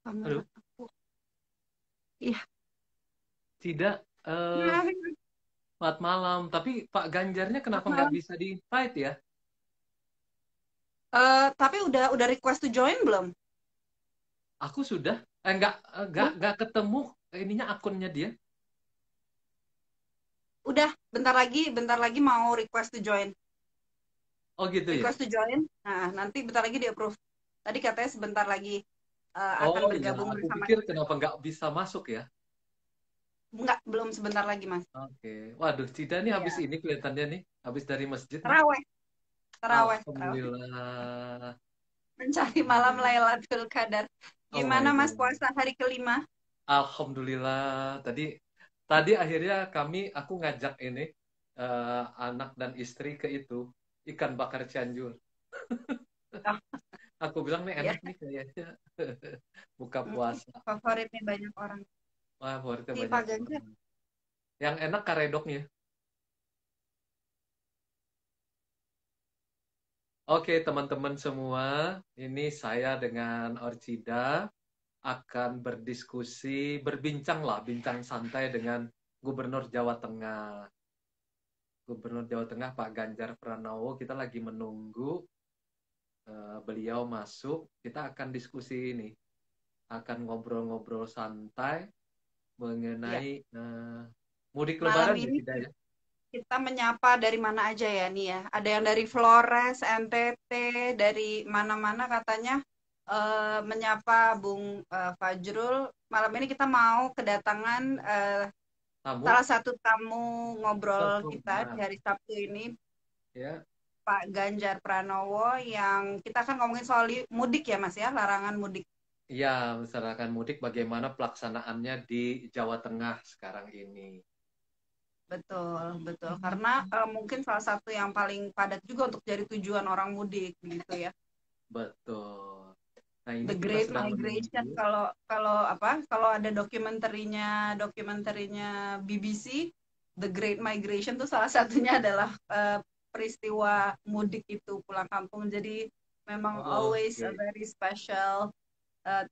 Kamera Halo, aku. Iya. tidak. Nah, Selamat malam. Tapi Pak Ganjarnya selamat kenapa nggak malam. bisa di-invite ya? Tapi udah request to join belum? Aku sudah, nggak ketemu ininya akunnya dia. Udah, bentar lagi mau request to join. Oh gitu ya? Request to join. Nah, nanti bentar lagi di approve. Tadi katanya sebentar lagi akan Oh iya, bergabung aku bersama pikir kita. kenapa nggak bisa masuk ya? Enggak, belum sebentar lagi, Mas. Oke. Waduh, Cida nih habis Iya. ini kelihatannya nih, habis dari masjid nih. Terawih, terawih. Alhamdulillah. Mencari malam Alhamdulillah. Lailatul Qadar. Oh Gimana my Mas God. puasa hari kelima? Alhamdulillah. Tadi akhirnya aku ngajak ini anak dan istri ke itu ikan bakar Cianjur. Oh, Aku bilang nih iya. enak nih kayaknya buka puasa. Favoritnya banyak orang. Wah, favoritnya Si banyak Pak Ganjar. orang. Yang enak karedoknya. Oke, teman-teman semua, ini saya dengan Orcida akan berdiskusi, berbincang lah, bincang santai dengan Gubernur Jawa Tengah. Gubernur Jawa Tengah Pak Ganjar Pranowo, kita lagi menunggu beliau masuk. Kita akan diskusi ini, akan ngobrol-ngobrol santai Iya. mengenai mudik Malam Lebaran ya, ini tidak ya? kita menyapa dari mana aja ya nih ya. Ada yang dari Flores, NTT, dari mana-mana katanya menyapa Bung Fajrul. Malam ini kita mau kedatangan Tamu, salah satu tamu ngobrol kita di nah, hari Sabtu ini, ya, Pak Ganjar Pranowo, yang kita akan ngomongin soal mudik ya Mas ya, larangan mudik. ya, misalkan mudik bagaimana pelaksanaannya di Jawa Tengah sekarang ini. Betul, betul. Karena mungkin salah satu yang paling padat juga untuk jadi tujuan orang mudik gitu ya. Betul. Nah, ini The kita Great sedang Migration, menunggu. kalau kalau apa kalau ada dokumenterinya BBC, The Great Migration tuh salah satunya adalah peristiwa mudik itu pulang kampung. Jadi memang always a Oke. very special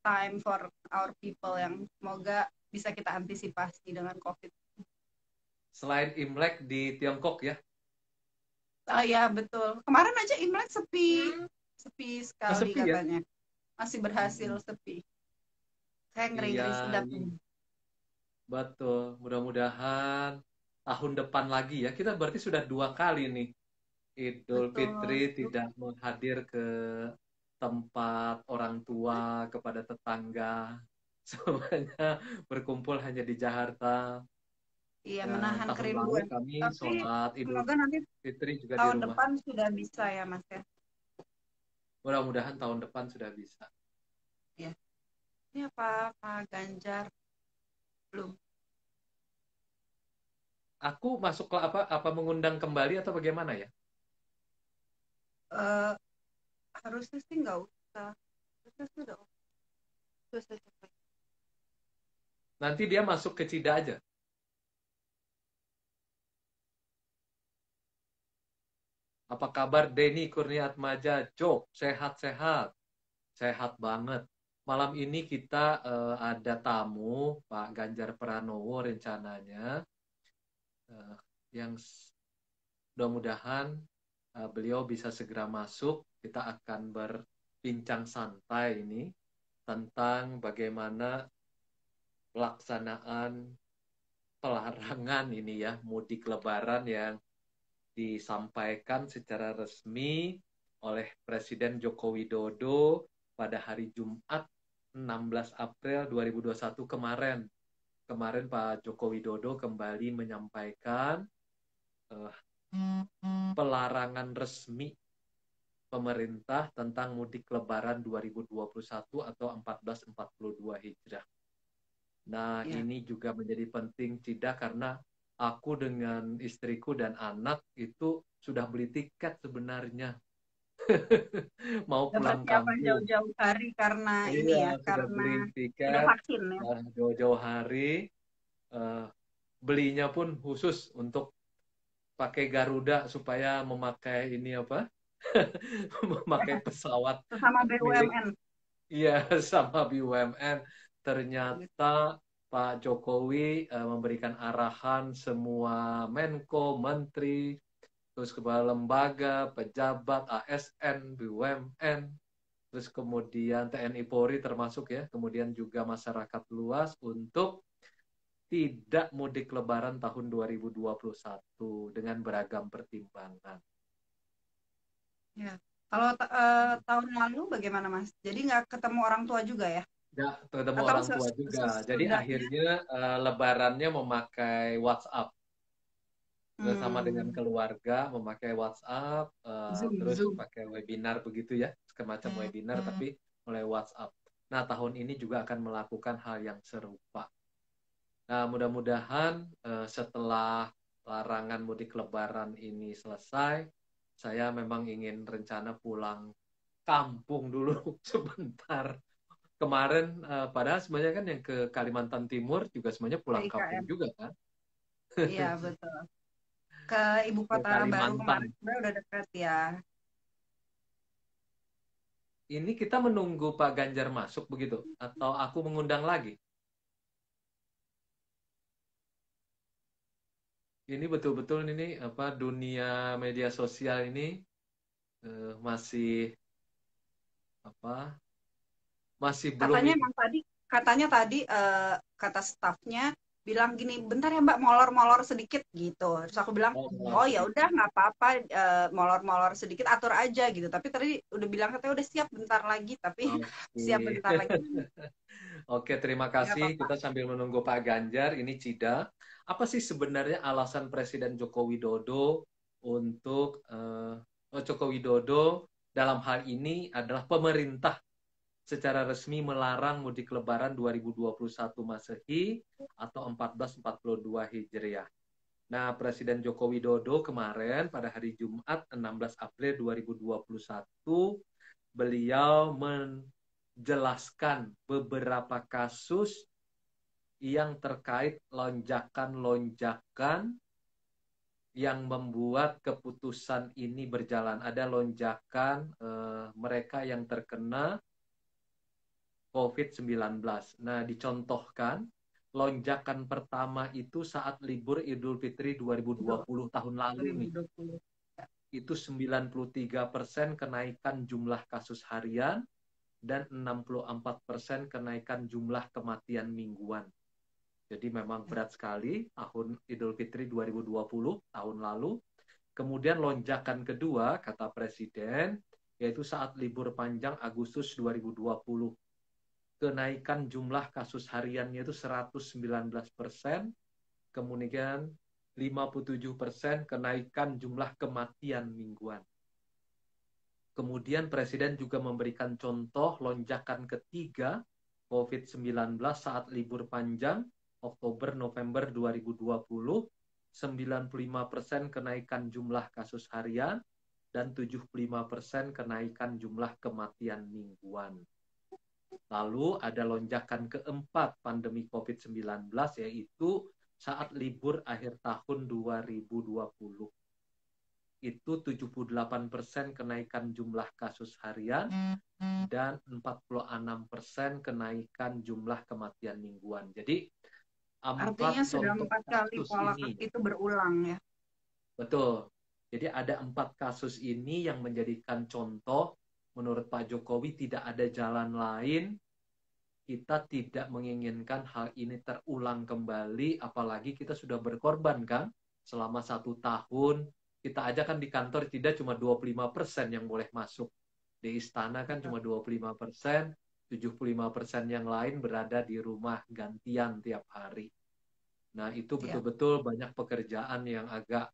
time for our people, yang semoga bisa kita antisipasi dengan COVID. Selain Imlek di Tiongkok ya. Ah ya, betul. Kemarin aja Imlek sepi, sepi Oh, sekali sepi ya? katanya. Masih berhasil Mm-mm. sepi. Kayak Iya, ngeri-ngeri sedap. ini betul. Mudah-mudahan tahun depan lagi ya. Kita berarti sudah 2 kali nih Idul Fitri Betul. tidak menghadir ke tempat orang tua, kepada tetangga. Semuanya berkumpul hanya di Jakarta. Iya, Dan menahan tahun lalu kerinduan. kami Tapi sholat Idul semoga nanti Fitri juga di tahun rumah. depan sudah bisa ya, Mas ya. Mudah-mudahan tahun depan sudah bisa. Ya. Ini apa Pak Ganjar belum? Aku masuk ke apa mengundang kembali atau bagaimana ya? Eh harusnya sih nggak usah. Harusnya sudah usah. Nanti dia masuk ke Cida aja. Apa kabar Denny Kurniatmaja? Jok, sehat-sehat. Sehat banget. Malam ini kita ada tamu, Pak Ganjar Pranowo rencananya. eh, yang mudah-mudahan beliau bisa segera masuk. Kita akan berbincang santai ini tentang bagaimana pelaksanaan pelarangan ini ya, mudik Lebaran yang disampaikan secara resmi oleh Presiden Joko Widodo pada hari Jumat 16 April 2021 kemarin. Kemarin Pak Joko Widodo kembali menyampaikan eh, pelarangan resmi pemerintah tentang mudik Lebaran 2021 atau 1442 Hijrah. Nah, Ya. ini juga menjadi penting, Cida, karena aku dengan istriku dan anak itu sudah beli tiket sebenarnya. Mau Udah pulang persiapan kampung. jauh-jauh hari karena Iya, ini ya, sudah karena beli sudah tiket vaksin ya. jauh-jauh hari. eh, Belinya pun khusus untuk pakai Garuda supaya memakai ini apa? Memakai pesawat Sesama milik BUMN. Iya, sama BUMN. Ternyata Pak Jokowi memberikan arahan semua Menko, Menteri, terus kepala lembaga, pejabat, ASN, BUMN, terus kemudian TNI Polri termasuk ya, kemudian juga masyarakat luas untuk tidak mudik Lebaran tahun 2021 dengan beragam pertimbangan. Ya. Kalau tahun lalu bagaimana Mas? Jadi nggak ketemu orang tua juga ya? Nggak ketemu Atau orang tua juga. Jadi sesudahnya? akhirnya Lebarannya memakai WhatsApp. Bersama dengan Hmm, keluarga memakai WhatsApp, Zoom, terus Zoom. pakai webinar begitu ya, semacam webinar tapi melalui WhatsApp. Nah, tahun ini juga akan melakukan hal yang serupa. Nah, mudah-mudahan setelah larangan mudik Lebaran ini selesai, saya memang ingin rencana pulang kampung dulu sebentar. Kemarin, padahal sebenarnya kan yang ke Kalimantan Timur juga sebenarnya Ke pulang kampung IKN. juga kan, Iya, betul. Ke ibu ke kota baru Kalimantan. kemarin sebenarnya udah dekat ya. Ini kita menunggu Pak Ganjar masuk begitu, atau aku mengundang lagi? Ini betul-betul ini apa dunia media sosial ini masih apa masih belum Katanya emang tadi, katanya tadi kata stafnya bilang gini, bentar ya Mbak, molor-molor sedikit gitu. Terus aku bilang, oh, mulai oh ya udah sedikit. nggak apa-apa, molor-molor sedikit atur aja gitu. Tapi tadi udah bilang katanya udah siap bentar lagi, tapi siap Oke. bentar lagi Oke, terima nggak kasih. apa-apa. Kita sambil menunggu Pak Ganjar, ini Cida. Apa sih sebenarnya alasan Presiden Joko Widodo untuk Joko Widodo dalam hal ini adalah pemerintah secara resmi melarang mudik Lebaran 2021 Masehi atau 1442 Hijriah. Nah, Presiden Joko Widodo kemarin pada hari Jumat 16 April 2021 beliau menjelaskan beberapa kasus yang terkait lonjakan-lonjakan yang membuat keputusan ini berjalan. Ada lonjakan mereka yang terkena COVID-19. Nah, dicontohkan lonjakan pertama itu saat libur Idul Fitri Itu 2020 tahun lalu nih. 2020. Itu 93% kenaikan jumlah kasus harian dan 64% kenaikan jumlah kematian mingguan. Jadi memang berat sekali tahun Idul Fitri 2020 tahun lalu. Kemudian lonjakan kedua kata Presiden yaitu saat libur panjang Agustus 2020. Kenaikan jumlah kasus hariannya itu 119%, kemudian 57% kenaikan jumlah kematian mingguan. Kemudian Presiden juga memberikan contoh lonjakan ketiga COVID-19 saat libur panjang Oktober-November 2020, 95% kenaikan jumlah kasus harian dan 75% kenaikan jumlah kematian mingguan. Lalu ada lonjakan keempat pandemi COVID-19 yaitu saat libur akhir tahun 2020. Itu 78% kenaikan jumlah kasus harian dan 46% kenaikan jumlah kematian mingguan. Jadi Artinya empat sudah contoh 4 kali kasus pola ini, itu berulang ya. betul. Jadi ada 4 kasus ini yang menjadikan contoh menurut Pak Jokowi tidak ada jalan lain kita tidak menginginkan hal ini terulang kembali, apalagi kita sudah berkorban kan selama 1 tahun. Kita aja kan di kantor tidak cuma 25% yang boleh masuk. Di istana kan cuma 25%, 75% yang lain berada di rumah gantian tiap hari. Nah, itu Ya, betul-betul banyak pekerjaan yang agak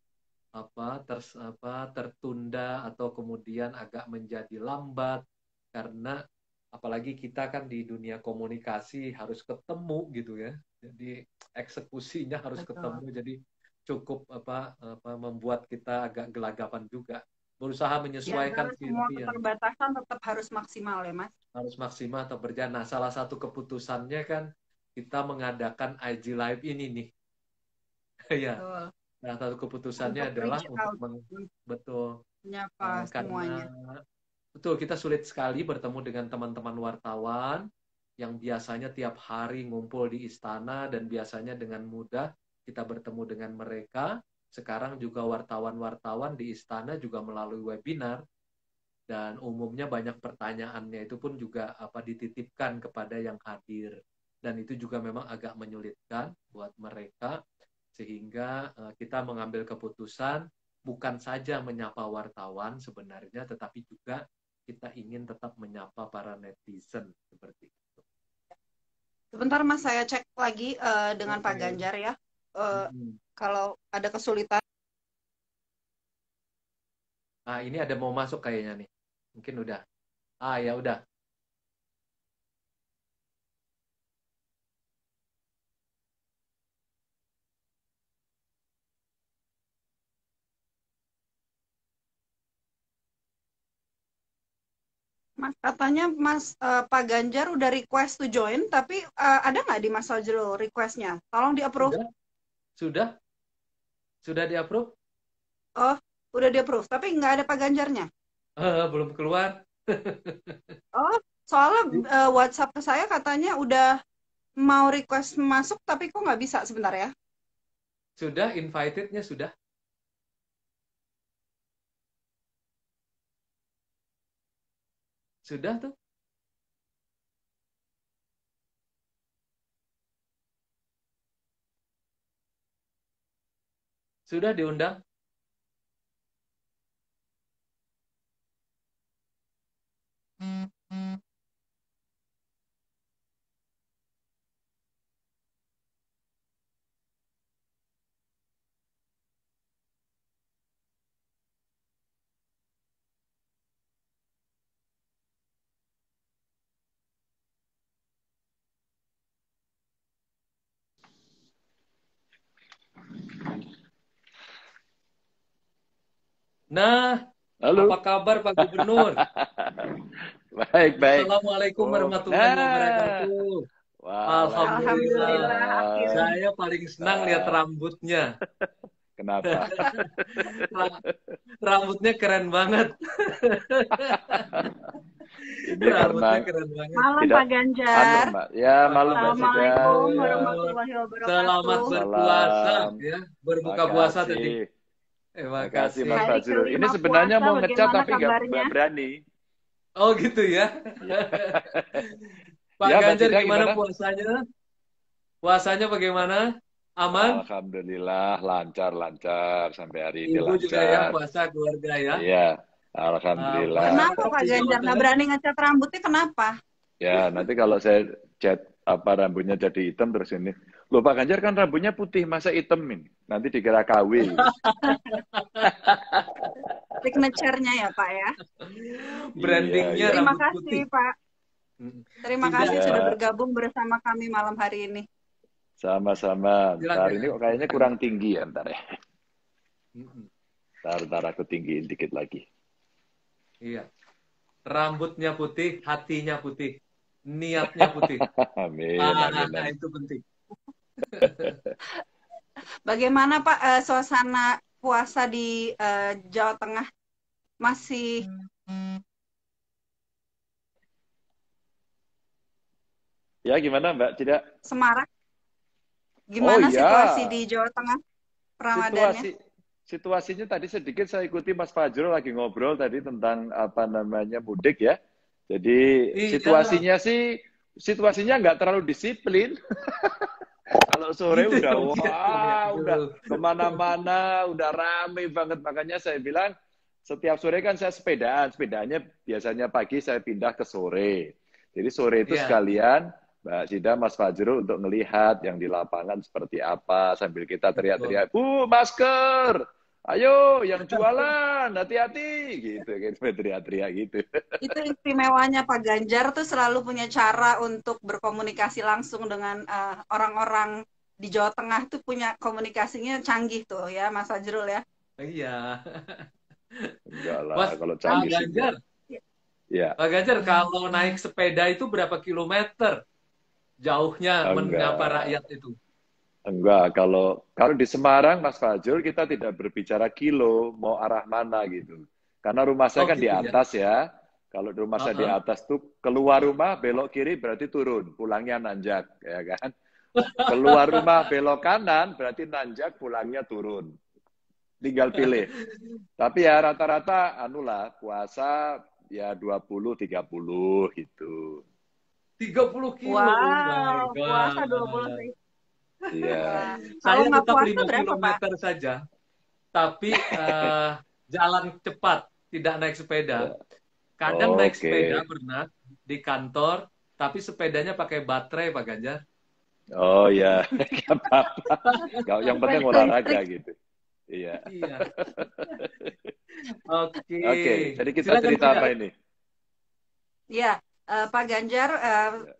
tertunda atau kemudian agak menjadi lambat karena apalagi kita kan di dunia komunikasi harus ketemu gitu ya. Jadi eksekusinya harus betul. ketemu. Jadi cukup membuat kita agak gelagapan juga. Berusaha Di menyesuaikan antara sih semua tapi ya keterbatasan tetap harus maksimal ya, Mas. harus maksimal atau berjalan. Nah, salah satu keputusannya kan kita mengadakan IG Live ini nih. Ya, Betul. nah, satu keputusannya Untuk adalah reach untuk out, betul menyapa karena semuanya. Betul, kita sulit sekali bertemu dengan teman-teman wartawan yang biasanya tiap hari ngumpul di istana dan biasanya dengan mudah kita bertemu dengan mereka. Sekarang juga wartawan-wartawan di istana juga melalui webinar dan umumnya banyak pertanyaannya itu pun juga dititipkan kepada yang hadir. Dan itu juga memang agak menyulitkan buat mereka sehingga kita mengambil keputusan bukan saja menyapa wartawan sebenarnya tetapi juga kita ingin tetap menyapa para netizen seperti itu. Sebentar Mas, saya cek lagi dengan Pak Oke. Ganjar ya. Mm-mm. Kalau ada kesulitan. Nah, ini ada mau masuk kayaknya nih. Mungkin udah. Ah, ya udah. Mas, katanya Mas Pak Ganjar udah request to join, tapi ada nggak di Mas Fajrul requestnya? Tolong di approve. Sudah? Sudah? Sudah di-approve? Oh, udah di approve, tapi nggak ada Pak Ganjarnya. Belum keluar. Oh, soalnya WhatsApp ke saya katanya udah mau request masuk, tapi kok nggak bisa sebentar ya? Sudah, invited-nya sudah. Sudah tuh. Sudah diundang. Nah, apa Halo. kabar Pak Gubernur? Baik, baik. Assalamualaikum Oh, warahmatullahi nah. wabarakatuh. Alhamdulillah. Alhamdulillah akhirnya. Waalaikumsalam. Saya paling senang lihat Ah, rambutnya. kenapa? Ra- Rambutnya keren banget. Ini karena Rambutnya keren banget. Malam tidak Pak Ganjar. Mbak. Ya, malam Mbak Sida. Assalamualaikum Ya, warahmatullahi Selamat wabarakatuh. berpuasa salam. ya. Berbuka puasa tadi. Makasih. Terima Makasih Mas kasih. Hari Fajrul. Ini kelima sebenarnya puasa, mau ngecat bagaimana tapi nggak kabarnya? berani. Oh gitu ya. Ya, Pak ya Mbak Ganjar Sida gimana gimana? puasanya? Puasanya bagaimana? Aman? Alhamdulillah lancar-lancar sampai hari ini Ibu juga ya lancar. puasa keluarga ya. Iya, alhamdulillah. Kenapa Masyarakat Pak di Jawa Ganjar nggak Tengah. berani ngecat rambutnya? Kenapa? Ya, nanti kalau saya cat rambutnya jadi hitam terus ini. Loh Pak Ganjar kan rambutnya putih, masa hitam ini? Nanti dikira KW. Signature-nya ya Pak ya. Brandingnya Iya. Terima rambut kasih putih. Pak. Terima Tidak. kasih sudah Iya, bergabung bersama kami malam hari ini. sama-sama. Ntar ini Silakan. kok kayaknya kurang tinggi ya ntar ya. Mm-mm. Ntar aku tinggiin dikit lagi. Iya. Rambutnya putih, hatinya putih, niatnya putih. Amin, amin, Nah, amin. itu penting. Bagaimana Pak suasana puasa di Jawa Tengah? Masih Ya gimana Mbak Cida? semarak? Oh Gimana situasi iya, di Jawa Tengah Ramadannya? situasinya tadi sedikit saya ikuti Mas Fajrul lagi ngobrol tadi tentang apa namanya mudik ya. Jadi Iya, situasinya nggak terlalu disiplin. Kalau sore gitu ya udah begitu ya. wah, udah Aduh. kemana-mana, udah rame banget. Makanya saya bilang setiap sore kan saya sepedaan. Sepedanya biasanya pagi saya pindah ke sore. Jadi sore itu Iya, sekalian Mbak Sida, Mas Fajrul untuk melihat yang di lapangan seperti apa sambil kita betul. teriak-teriak, Bu, masker, ayo yang jualan, hati-hati, gitu, gitu teriak-teriak gitu. Itu istimewanya Pak Ganjar tuh selalu punya cara untuk berkomunikasi langsung dengan orang-orang di Jawa Tengah tuh punya komunikasinya canggih tuh ya Mas Fajrul ya. Iya. Enggak lah, Mas, kalau Pak canggih sih enggak. Ganjar, Ya, Pak Ganjar kalau naik sepeda itu berapa kilometer jauhnya menyapa enggak. rakyat itu? Enggak, kalau di Semarang, Mas Fajrul, kita tidak berbicara kilo, mau arah mana gitu. Karena rumah saya Oh kan di gitu ya. atas ya. Kalau rumah saya di Heeh. atas tuh keluar rumah belok kiri berarti turun, pulangnya nanjak, ya kan? Keluar rumah belok kanan berarti nanjak, pulangnya turun. Tinggal pilih. Tapi ya rata-rata anulah puasa ya 20-30 gitu. 30 kilo, oh my Wow, puasa 20 God. sih. Iya. Wah, kalau Saya nggak tetap puasa 5 berapa, Pak? kilometer saja, tapi jalan cepat, tidak naik sepeda. Ya. Kadang naik sepeda Oke. pernah di kantor, tapi sepedanya pakai baterai, Pak Ganjar. Oh ya, nggak apa-apa. Yang penting Sepeda olahraga listrik. gitu. Iya. Iya. Oke. Oke, jadi kita Silakan, cerita Bunda. apa ini? Ya, Pak Ganjar,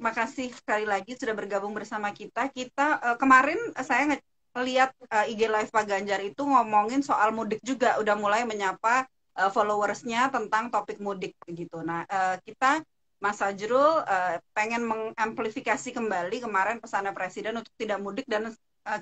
makasih sekali lagi sudah bergabung bersama kita. Kita kemarin saya ngeliat IG Live Pak Ganjar itu ngomongin soal mudik juga, udah mulai menyapa followersnya tentang topik mudik gitu. Nah, kita Mas Fajrul pengen mengamplifikasi kembali kemarin pesannya Presiden untuk tidak mudik dan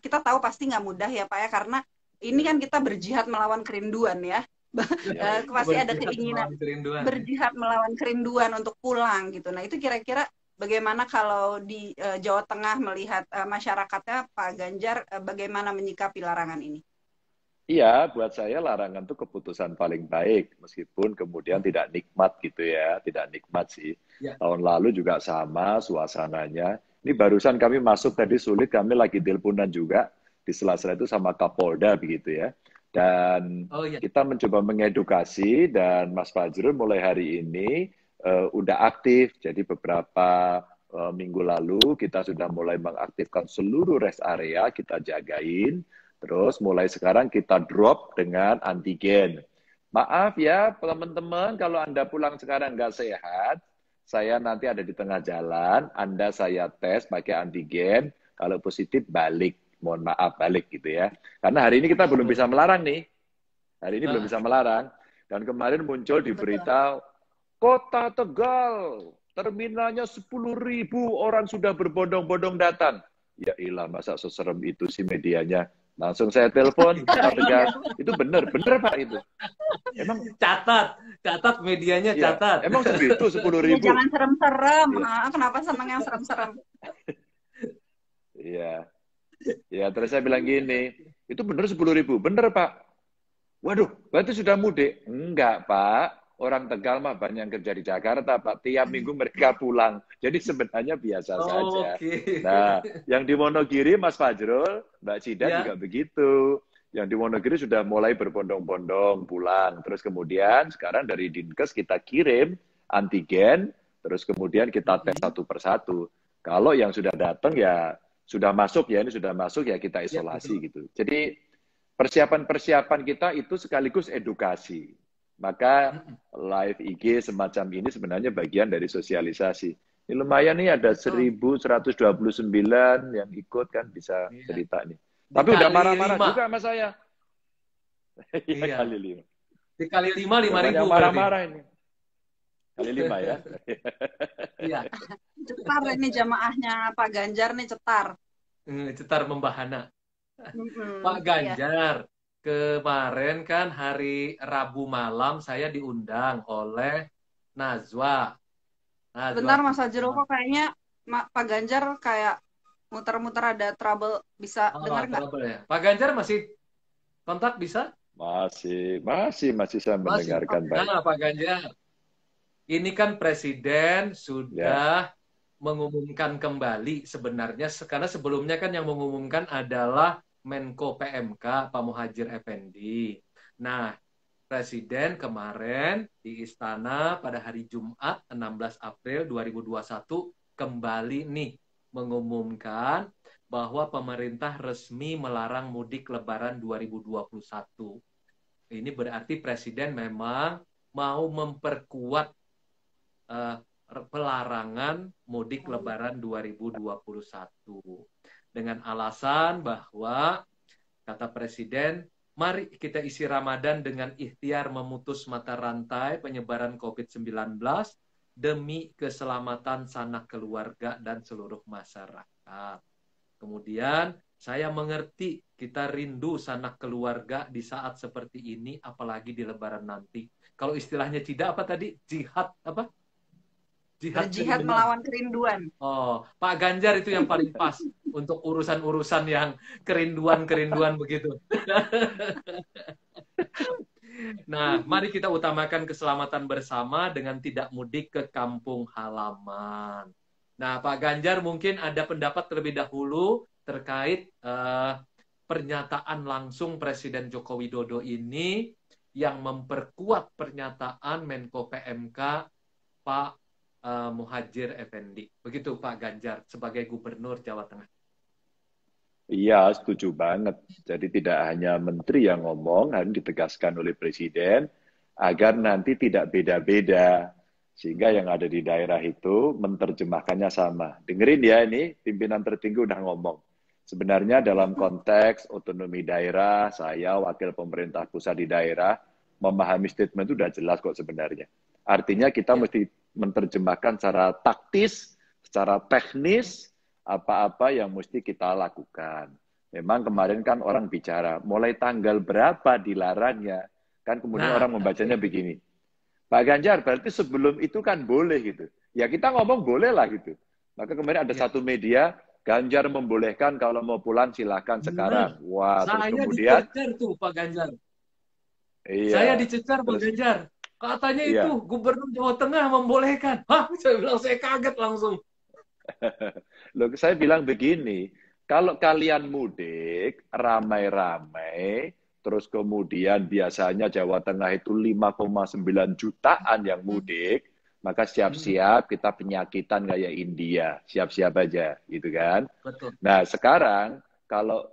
kita tahu pasti nggak mudah ya Pak ya, karena ini Ya, kan kita berjihad melawan kerinduan ya. Pasti ada Berjihad keinginan melawan kerinduan. berjihad melawan kerinduan untuk pulang gitu. Nah, itu kira-kira bagaimana kalau di Jawa Tengah melihat masyarakatnya, Pak Ganjar, bagaimana menyikapi larangan ini? iya, buat saya larangan itu keputusan paling baik, meskipun kemudian tidak nikmat gitu ya, tidak nikmat sih. Ya. Tahun lalu juga sama suasananya. Ini barusan kami masuk tadi sulit, kami lagi teleponan juga di sela-sela itu sama Kapolda begitu ya. Dan Oh ya. kita mencoba mengedukasi dan Mas Fajrul mulai hari ini udah aktif. Jadi beberapa minggu lalu kita sudah mulai mengaktifkan seluruh rest area, kita jagain. Terus mulai sekarang kita drop dengan antigen. Maaf ya teman-teman, kalau Anda pulang sekarang nggak sehat, saya nanti ada di tengah jalan, Anda saya tes pakai antigen, kalau positif balik. Mohon maaf, balik gitu ya. Karena hari ini kita belum bisa melarang nih. Hari ini belum bisa melarang. Dan kemarin muncul di Betul. berita, Kota Tegal, terminalnya 10.000 orang sudah berbondong-bondong datang. Ya ilah, masa seserem itu sih medianya. Langsung saya telepon Kota Tegal. Itu benar, benar Pak itu. Emang Catat medianya, ya, catat. emang segitu 10.000. Ya jangan serem-serem. Iya. Kenapa senang yang serem-serem? Iya. Ya, terus saya bilang gini, itu benar 10.000. Benar Pak. Waduh, berarti sudah mudik? Enggak, Pak. Orang Tegal mah banyak yang kerja di Jakarta, Pak. Tiap minggu mereka pulang. Jadi sebenarnya biasa saja. Oke. Nah, yang di Wonogiri, Mas Fajrul, Mbak Cida Ya. juga begitu. Yang di Wonogiri sudah mulai berbondong-bondong pulang. Terus kemudian sekarang dari Dinkes kita kirim antigen, terus kemudian kita tes satu persatu. Kalau yang sudah datang ya sudah masuk ya, ini sudah masuk ya kita Ya, isolasi betul. gitu. Jadi persiapan-persiapan kita itu sekaligus edukasi. Maka live IG semacam ini sebenarnya bagian dari sosialisasi. Ini lumayan nih ada Betul. 1.129 yang ikut kan bisa Iya. cerita nih. Tapi udah Dikali marah-marah 5. juga sama saya. Iya Iya. kali 5. Dikali 5, Udah 5.000 banyak berarti. marah-marah ini. Kali 5 ya. Iya. Cetar ini jamaahnya Pak Ganjar nih, cetar. Cetar membahana. Pak Iya. Ganjar, kemarin kan hari Rabu malam saya diundang oleh Najwa. Bentar Mas Fajrul, Shihab. kok kayaknya Pak Ganjar kayak muter-muter ada trouble, bisa Oh, dengar nggak? trouble ya. Pak Ganjar masih kontak bisa? Masih saya Masih. mendengarkan baik. Nah, Pak Ganjar, ini kan Presiden Ya. sudah mengumumkan kembali sebenarnya, karena sebelumnya kan yang mengumumkan adalah Menko PMK Pak Muhadjir Effendi. Nah, Presiden kemarin di Istana pada hari Jumat 16 April 2021 kembali nih mengumumkan bahwa pemerintah resmi melarang mudik Lebaran 2021. Ini berarti Presiden memang mau memperkuat pelarangan mudik Lebaran 2021 dengan alasan bahwa kata Presiden, mari kita isi Ramadan dengan ikhtiar memutus mata rantai penyebaran COVID-19 demi keselamatan sanak keluarga dan seluruh masyarakat. Kemudian Saya mengerti kita rindu sanak keluarga di saat seperti ini, apalagi di Lebaran nanti. Kalau istilahnya tidak apa tadi? Jihad apa? Jihad Berjihad kerinduan. melawan kerinduan. Oh, Pak Ganjar itu yang paling pas untuk urusan-urusan yang kerinduan-kerinduan begitu. Nah, mari kita utamakan keselamatan bersama dengan tidak mudik ke kampung halaman. Nah, Pak Ganjar mungkin ada pendapat terlebih dahulu terkait pernyataan langsung Presiden Joko Widodo ini yang memperkuat pernyataan Menko PMK Pak Muhadjir Effendi. Begitu Pak Ganjar sebagai Gubernur Jawa Tengah. Iya, setuju banget. Jadi tidak hanya menteri yang ngomong, harus ditegaskan oleh presiden agar nanti tidak beda-beda. Sehingga yang ada di daerah itu menerjemahkannya sama. Dengerin ya ini, pimpinan tertinggi udah ngomong. Sebenarnya dalam konteks otonomi daerah, saya wakil pemerintah pusat di daerah, memahami statement itu udah jelas kok sebenarnya. Artinya kita mesti menerjemahkan secara taktis, secara teknis, apa-apa yang mesti kita lakukan. Memang kemarin kan orang bicara, mulai tanggal berapa dilarangnya. Kan kemudian orang membacanya begini. Pak Ganjar, berarti sebelum itu kan boleh gitu. Ya kita ngomong boleh lah gitu. Maka kemarin ada satu media, Ganjar membolehkan kalau mau pulang silakan sekarang. Wah, terus Saya kemudian dicecer tuh Pak Ganjar. iya, Saya dicecer Pak Ganjar. Katanya itu Gubernur Jawa Tengah membolehkan. Hah, saya bilang saya kaget langsung. Loh, saya bilang begini, kalau kalian mudik, ramai-ramai, terus kemudian biasanya Jawa Tengah itu 5,9 jutaan yang mudik, maka siap-siap kita penyakitan kayak India, siap-siap aja, gitu kan. Betul. Nah, sekarang,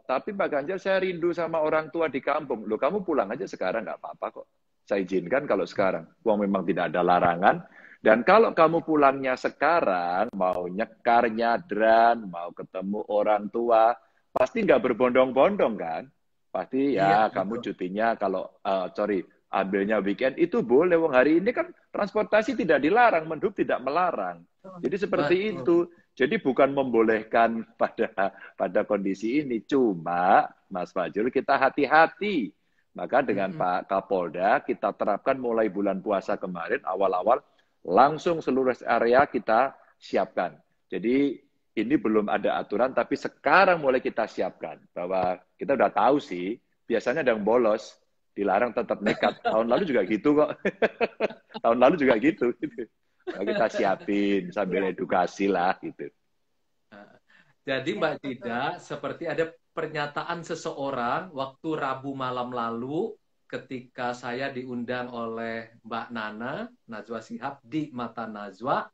tapi Pak Ganjar saya rindu sama orang tua di kampung. Loh, kamu pulang aja sekarang, nggak apa-apa kok. Saya izinkan kalau sekarang. Uang memang tidak ada larangan. Dan kalau kamu pulangnya sekarang, mau nyekar, nyadran, mau ketemu orang tua, pasti nggak berbondong-bondong kan? Pasti ya kamu cutinya kalau, ambilnya weekend, itu boleh. Wong hari ini kan transportasi tidak dilarang, Menhub tidak melarang. Jadi seperti itu. Jadi bukan membolehkan pada kondisi ini. Cuma, Mas Fajrul, kita hati-hati. Maka dengan Pak Kapolda, kita terapkan mulai bulan puasa kemarin, awal-awal, langsung seluruh area kita siapkan. Jadi ini belum ada aturan, tapi sekarang mulai kita siapkan. Bahwa kita udah tahu sih, biasanya ada yang bolos, dilarang tetap nekat. Tahun lalu juga gitu kok. Tahun lalu juga gitu. Nah, kita siapin sambil edukasi lah gitu. Jadi Mbak Cida, seperti ada pernyataan seseorang waktu Rabu malam lalu ketika saya diundang oleh Mbak Nana, Najwa Shihab di Mata Najwa,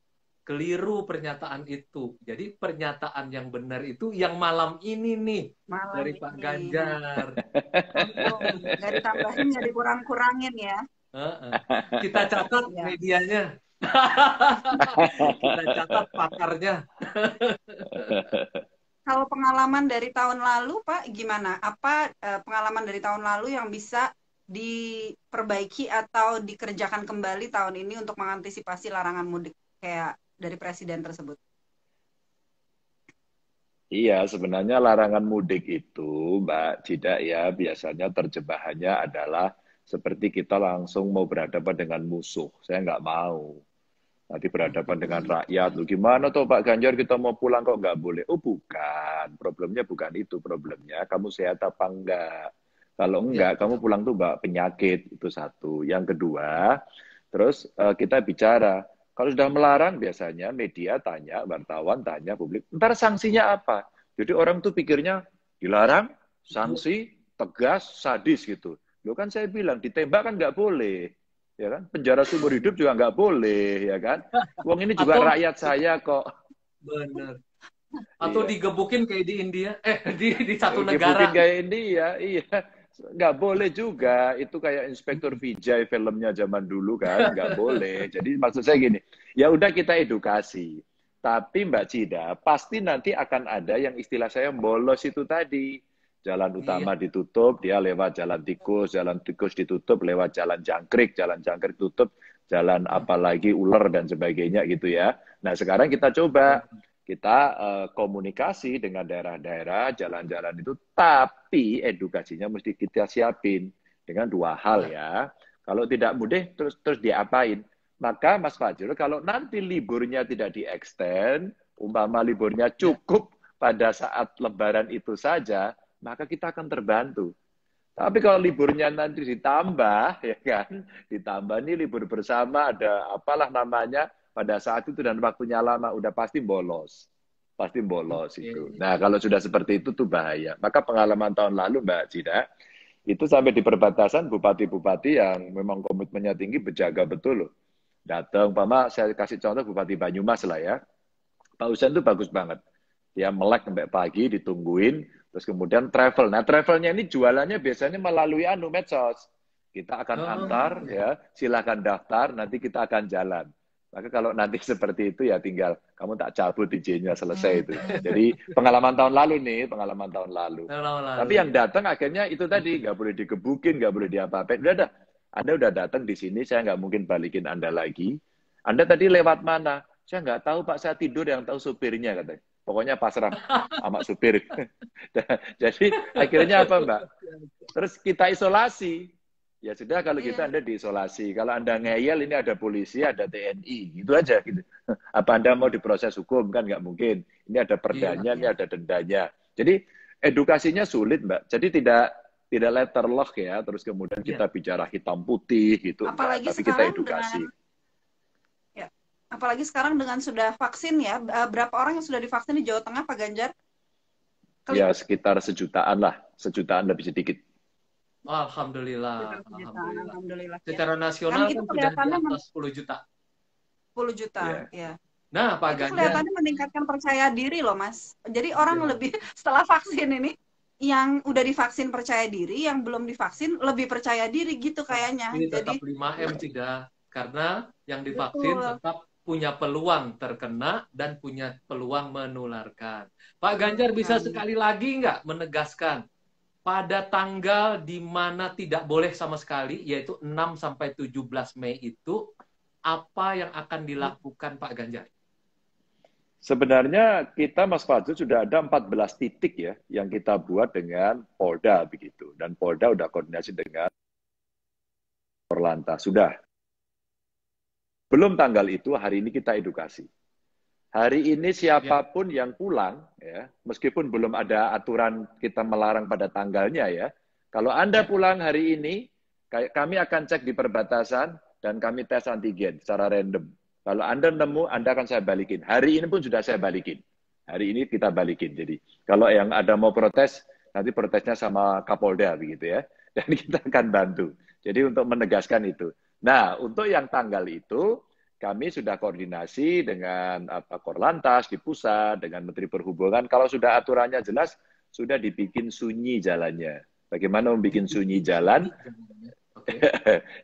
keliru pernyataan itu. Jadi pernyataan yang benar itu yang malam ini nih dari Pak Ganjar. Nggak ditambahin, nggak dikurang-kurangin ya. Kita catat medianya. Kita catat pakarnya. Kalau pengalaman dari tahun lalu, Pak, gimana? Apa pengalaman dari tahun lalu yang bisa diperbaiki atau dikerjakan kembali tahun ini untuk mengantisipasi larangan mudik kayak dari presiden tersebut? Iya, sebenarnya larangan mudik itu, Mbak Cida ya, biasanya terjemahannya adalah seperti kita langsung mau berhadapan dengan musuh. Saya nggak mau. Nanti berhadapan dengan rakyat, lu gimana tuh Pak Ganjar kita mau pulang kok nggak boleh? Oh bukan, problemnya bukan itu, problemnya kamu sehat apa enggak. Kalau enggak, kamu pulang tuh Mbak penyakit, itu satu. Yang kedua, terus kita bicara, kalau sudah melarang biasanya media tanya, wartawan tanya, publik, ntar sanksinya apa? Jadi orang tuh pikirnya dilarang, sanksi, tegas, sadis gitu. Lo kan saya bilang, ditembak kan nggak boleh. Ya kan, penjara seumur hidup juga nggak boleh, ya kan. Wong ini juga rakyat saya kok. Benar. Atau digebukin kayak di India, di satu negara. Digebukin kayak India, iya. Nggak boleh juga. Itu kayak Inspektur Vijay filmnya zaman dulu kan, nggak boleh. Jadi maksud saya gini, ya udah kita edukasi. Tapi Mbak Cida, pasti nanti akan ada yang istilah saya bolos itu tadi. Jalan utama ditutup, dia lewat jalan tikus ditutup, lewat jalan jangkrik tutup, jalan apalagi ular dan sebagainya gitu ya. Nah sekarang kita coba, Kita komunikasi dengan daerah-daerah, jalan-jalan itu, tapi edukasinya mesti kita siapin dengan dua hal ya. Kalau tidak mudah, terus diapain? Maka Mas Fajrul, kalau nanti liburnya tidak di-extend, umpama liburnya Ya. cukup pada saat Lebaran itu saja, maka kita akan terbantu. Tapi kalau liburnya nanti ditambah, ya kan, ditambah nih libur bersama, ada apalah namanya, pada saat itu dan waktunya lama, udah pasti bolos. Pasti bolos itu. Oke. Nah, kalau sudah seperti itu tuh bahaya. Maka pengalaman tahun lalu, Mbak Cida, itu sampai di perbatasan bupati-bupati yang memang komitmennya tinggi berjaga betul loh. Datang, Pak, saya kasih contoh Bupati Banyumas lah ya. Pak Husen itu bagus banget. Dia melek sampai pagi, ditungguin, terus kemudian travel. Nah, travelnya ini jualannya biasanya melalui medsos. Kita akan antar, Oh, ya, silakan daftar, nanti kita akan jalan. Maka kalau nanti seperti itu ya tinggal kamu tak cabut izinnya, selesai itu. Jadi pengalaman tahun lalu nih, pengalaman tahun lalu. tahun Tapi lalu yang ya. datang akhirnya itu tadi, nggak boleh digebukin, nggak boleh diapa-apain. Udah dah, Anda udah datang di sini, saya nggak mungkin balikin Anda lagi. Anda tadi lewat mana? Saya nggak tahu Pak, saya tidur, yang tahu supirnya katanya. Pokoknya pasrah sama supir. Jadi akhirnya apa Mbak? Terus kita isolasi. Ya sudah, kalau gitu Iya. Anda diisolasi. Kalau Anda ngeyel, ini ada polisi, ada TNI. Gitu aja. Gitu. Apa Anda mau diproses hukum? Kan nggak mungkin. Ini ada Iya. perdanya, ini Iya. ada dendanya. Jadi edukasinya sulit Mbak. Jadi tidak letterlock ya. Terus kemudian Iya. kita bicara hitam putih gitu. Enggak. Apalagi Tapi kita sekarang edukasi. dengan ya, apalagi sekarang dengan sudah vaksin ya, berapa orang yang sudah divaksin di Jawa Tengah, Pak Ganjar? Ya sekitar sejutaan lah. Sejutaan lebih sedikit. Alhamdulillah, Sekitar sejutaan, alhamdulillah. alhamdulillah ya. Secara Kan nasional itu kan sudah di kelihatannya atas 10 juta. 10 juta, Ya. ya. Nah, Pak Itu Ganjar, kelihatannya meningkatkan percaya diri loh, Mas. Jadi orang ya, lebih setelah vaksin ini, yang udah divaksin percaya diri, yang belum divaksin lebih percaya diri gitu kayaknya. ini Jadi tetap 5M tidak. Karena yang divaksin betul. tetap punya peluang terkena dan punya peluang menularkan. Pak Ganjar bisa sekali lagi nggak menegaskan pada tanggal di mana tidak boleh sama sekali, yaitu 6 sampai 17 Mei itu, apa yang akan dilakukan Pak Ganjar? Sebenarnya kita Mas Fadil sudah ada 14 titik ya yang kita buat dengan Polda begitu. Dan Polda udah koordinasi dengan Korlantas. Sudah. Belum tanggal itu, hari ini kita edukasi. Hari ini siapapun yang pulang, ya, meskipun belum ada aturan kita melarang pada tanggalnya ya, kalau Anda pulang hari ini, kami akan cek di perbatasan dan kami tes antigen secara random. Kalau Anda nemu, Anda akan saya balikin. Hari ini pun sudah saya balikin. Hari ini kita balikin. Jadi kalau yang ada mau protes, nanti protesnya sama Kapolda begitu ya. Dan kita akan bantu. Jadi untuk menegaskan itu. Nah, untuk yang tanggal itu, kami sudah koordinasi dengan Korlantas di pusat, dengan Menteri Perhubungan. Kalau sudah aturannya jelas, sudah dibikin sunyi jalannya. Bagaimana membuat sunyi jalan?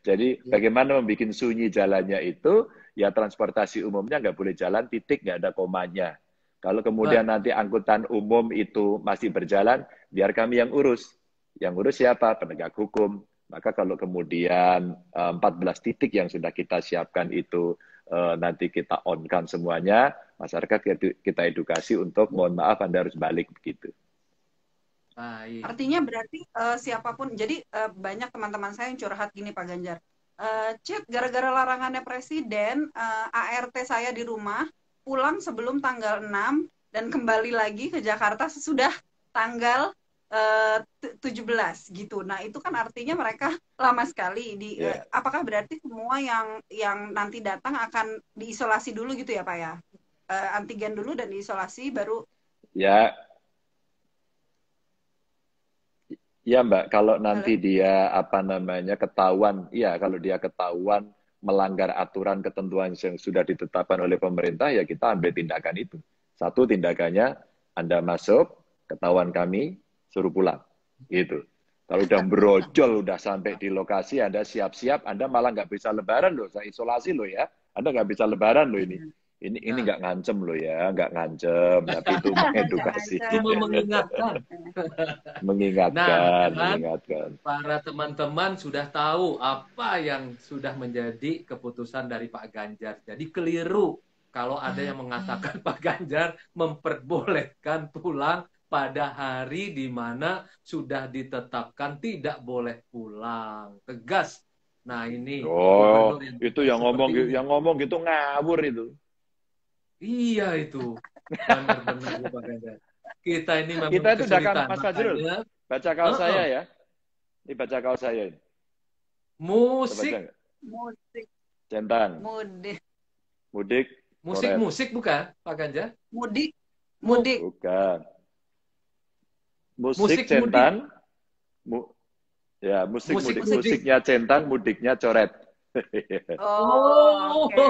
Jadi bagaimana membuat sunyi jalannya itu, ya transportasi umumnya nggak boleh jalan, titik, nggak ada komanya. Kalau kemudian nanti angkutan umum itu masih berjalan, biar kami yang urus. Yang urus siapa? Penegak hukum. Maka kalau kemudian 14 titik yang sudah kita siapkan itu nanti kita on-kan semuanya, masyarakat kita edukasi untuk mohon maaf Anda harus balik begitu. Baik. Artinya berarti siapapun, jadi banyak teman-teman saya yang curhat gini Pak Ganjar. Cip, gara-gara larangannya Presiden, ART saya di rumah pulang sebelum tanggal 6 dan kembali lagi ke Jakarta sesudah tanggal 17 gitu. Nah, itu kan artinya mereka lama sekali di apakah berarti semua yang nanti datang akan diisolasi dulu gitu ya, Pak ya? Antigen dulu dan diisolasi baru ya. Ya Mbak, kalau nanti dia ketahuan, iya kalau dia ketahuan melanggar aturan ketentuan yang sudah ditetapkan oleh pemerintah, ya kita ambil tindakan itu. Satu tindakannya, Anda masuk, ketahuan kami, suruh pulang. Gitu. Kalau udah brojol, udah sampai di lokasi, Anda siap-siap, Anda malah nggak bisa lebaran loh, saya isolasi loh ya. Anda nggak bisa lebaran loh ini. Ini nggak ngancem loh ya, nggak ngancem, tapi itu mengedukasi. Cuma mengingatkan. Mengingatkan. Para teman-teman sudah tahu apa yang sudah menjadi keputusan dari Pak Ganjar. Jadi keliru kalau ada yang mengatakan Pak Ganjar memperbolehkan pulang pada hari di mana sudah ditetapkan tidak boleh pulang. Tegas. Nah, ini Oh, gubernur yang itu tegas seperti ini. yang ngomong gitu ngawur itu. Iya itu. Benar-benar ya Pak Ganjar. Kita ini memang Kita itu udah kan, kesulitan. Mas Fajrul, Makanya, baca kaos saya uh-uh, ya. Ini baca kaos saya ini. Bisa baca musik, nggak? Musik, Centang, mudik, mudik, coret. musik bukan Pak Ganjar? mudik, Mu- mudik. Bukan. Musik musik mudik. centang, ya musik Musik mudik. mudik. Musiknya centang, mudiknya coret. Oh, Oh, oke.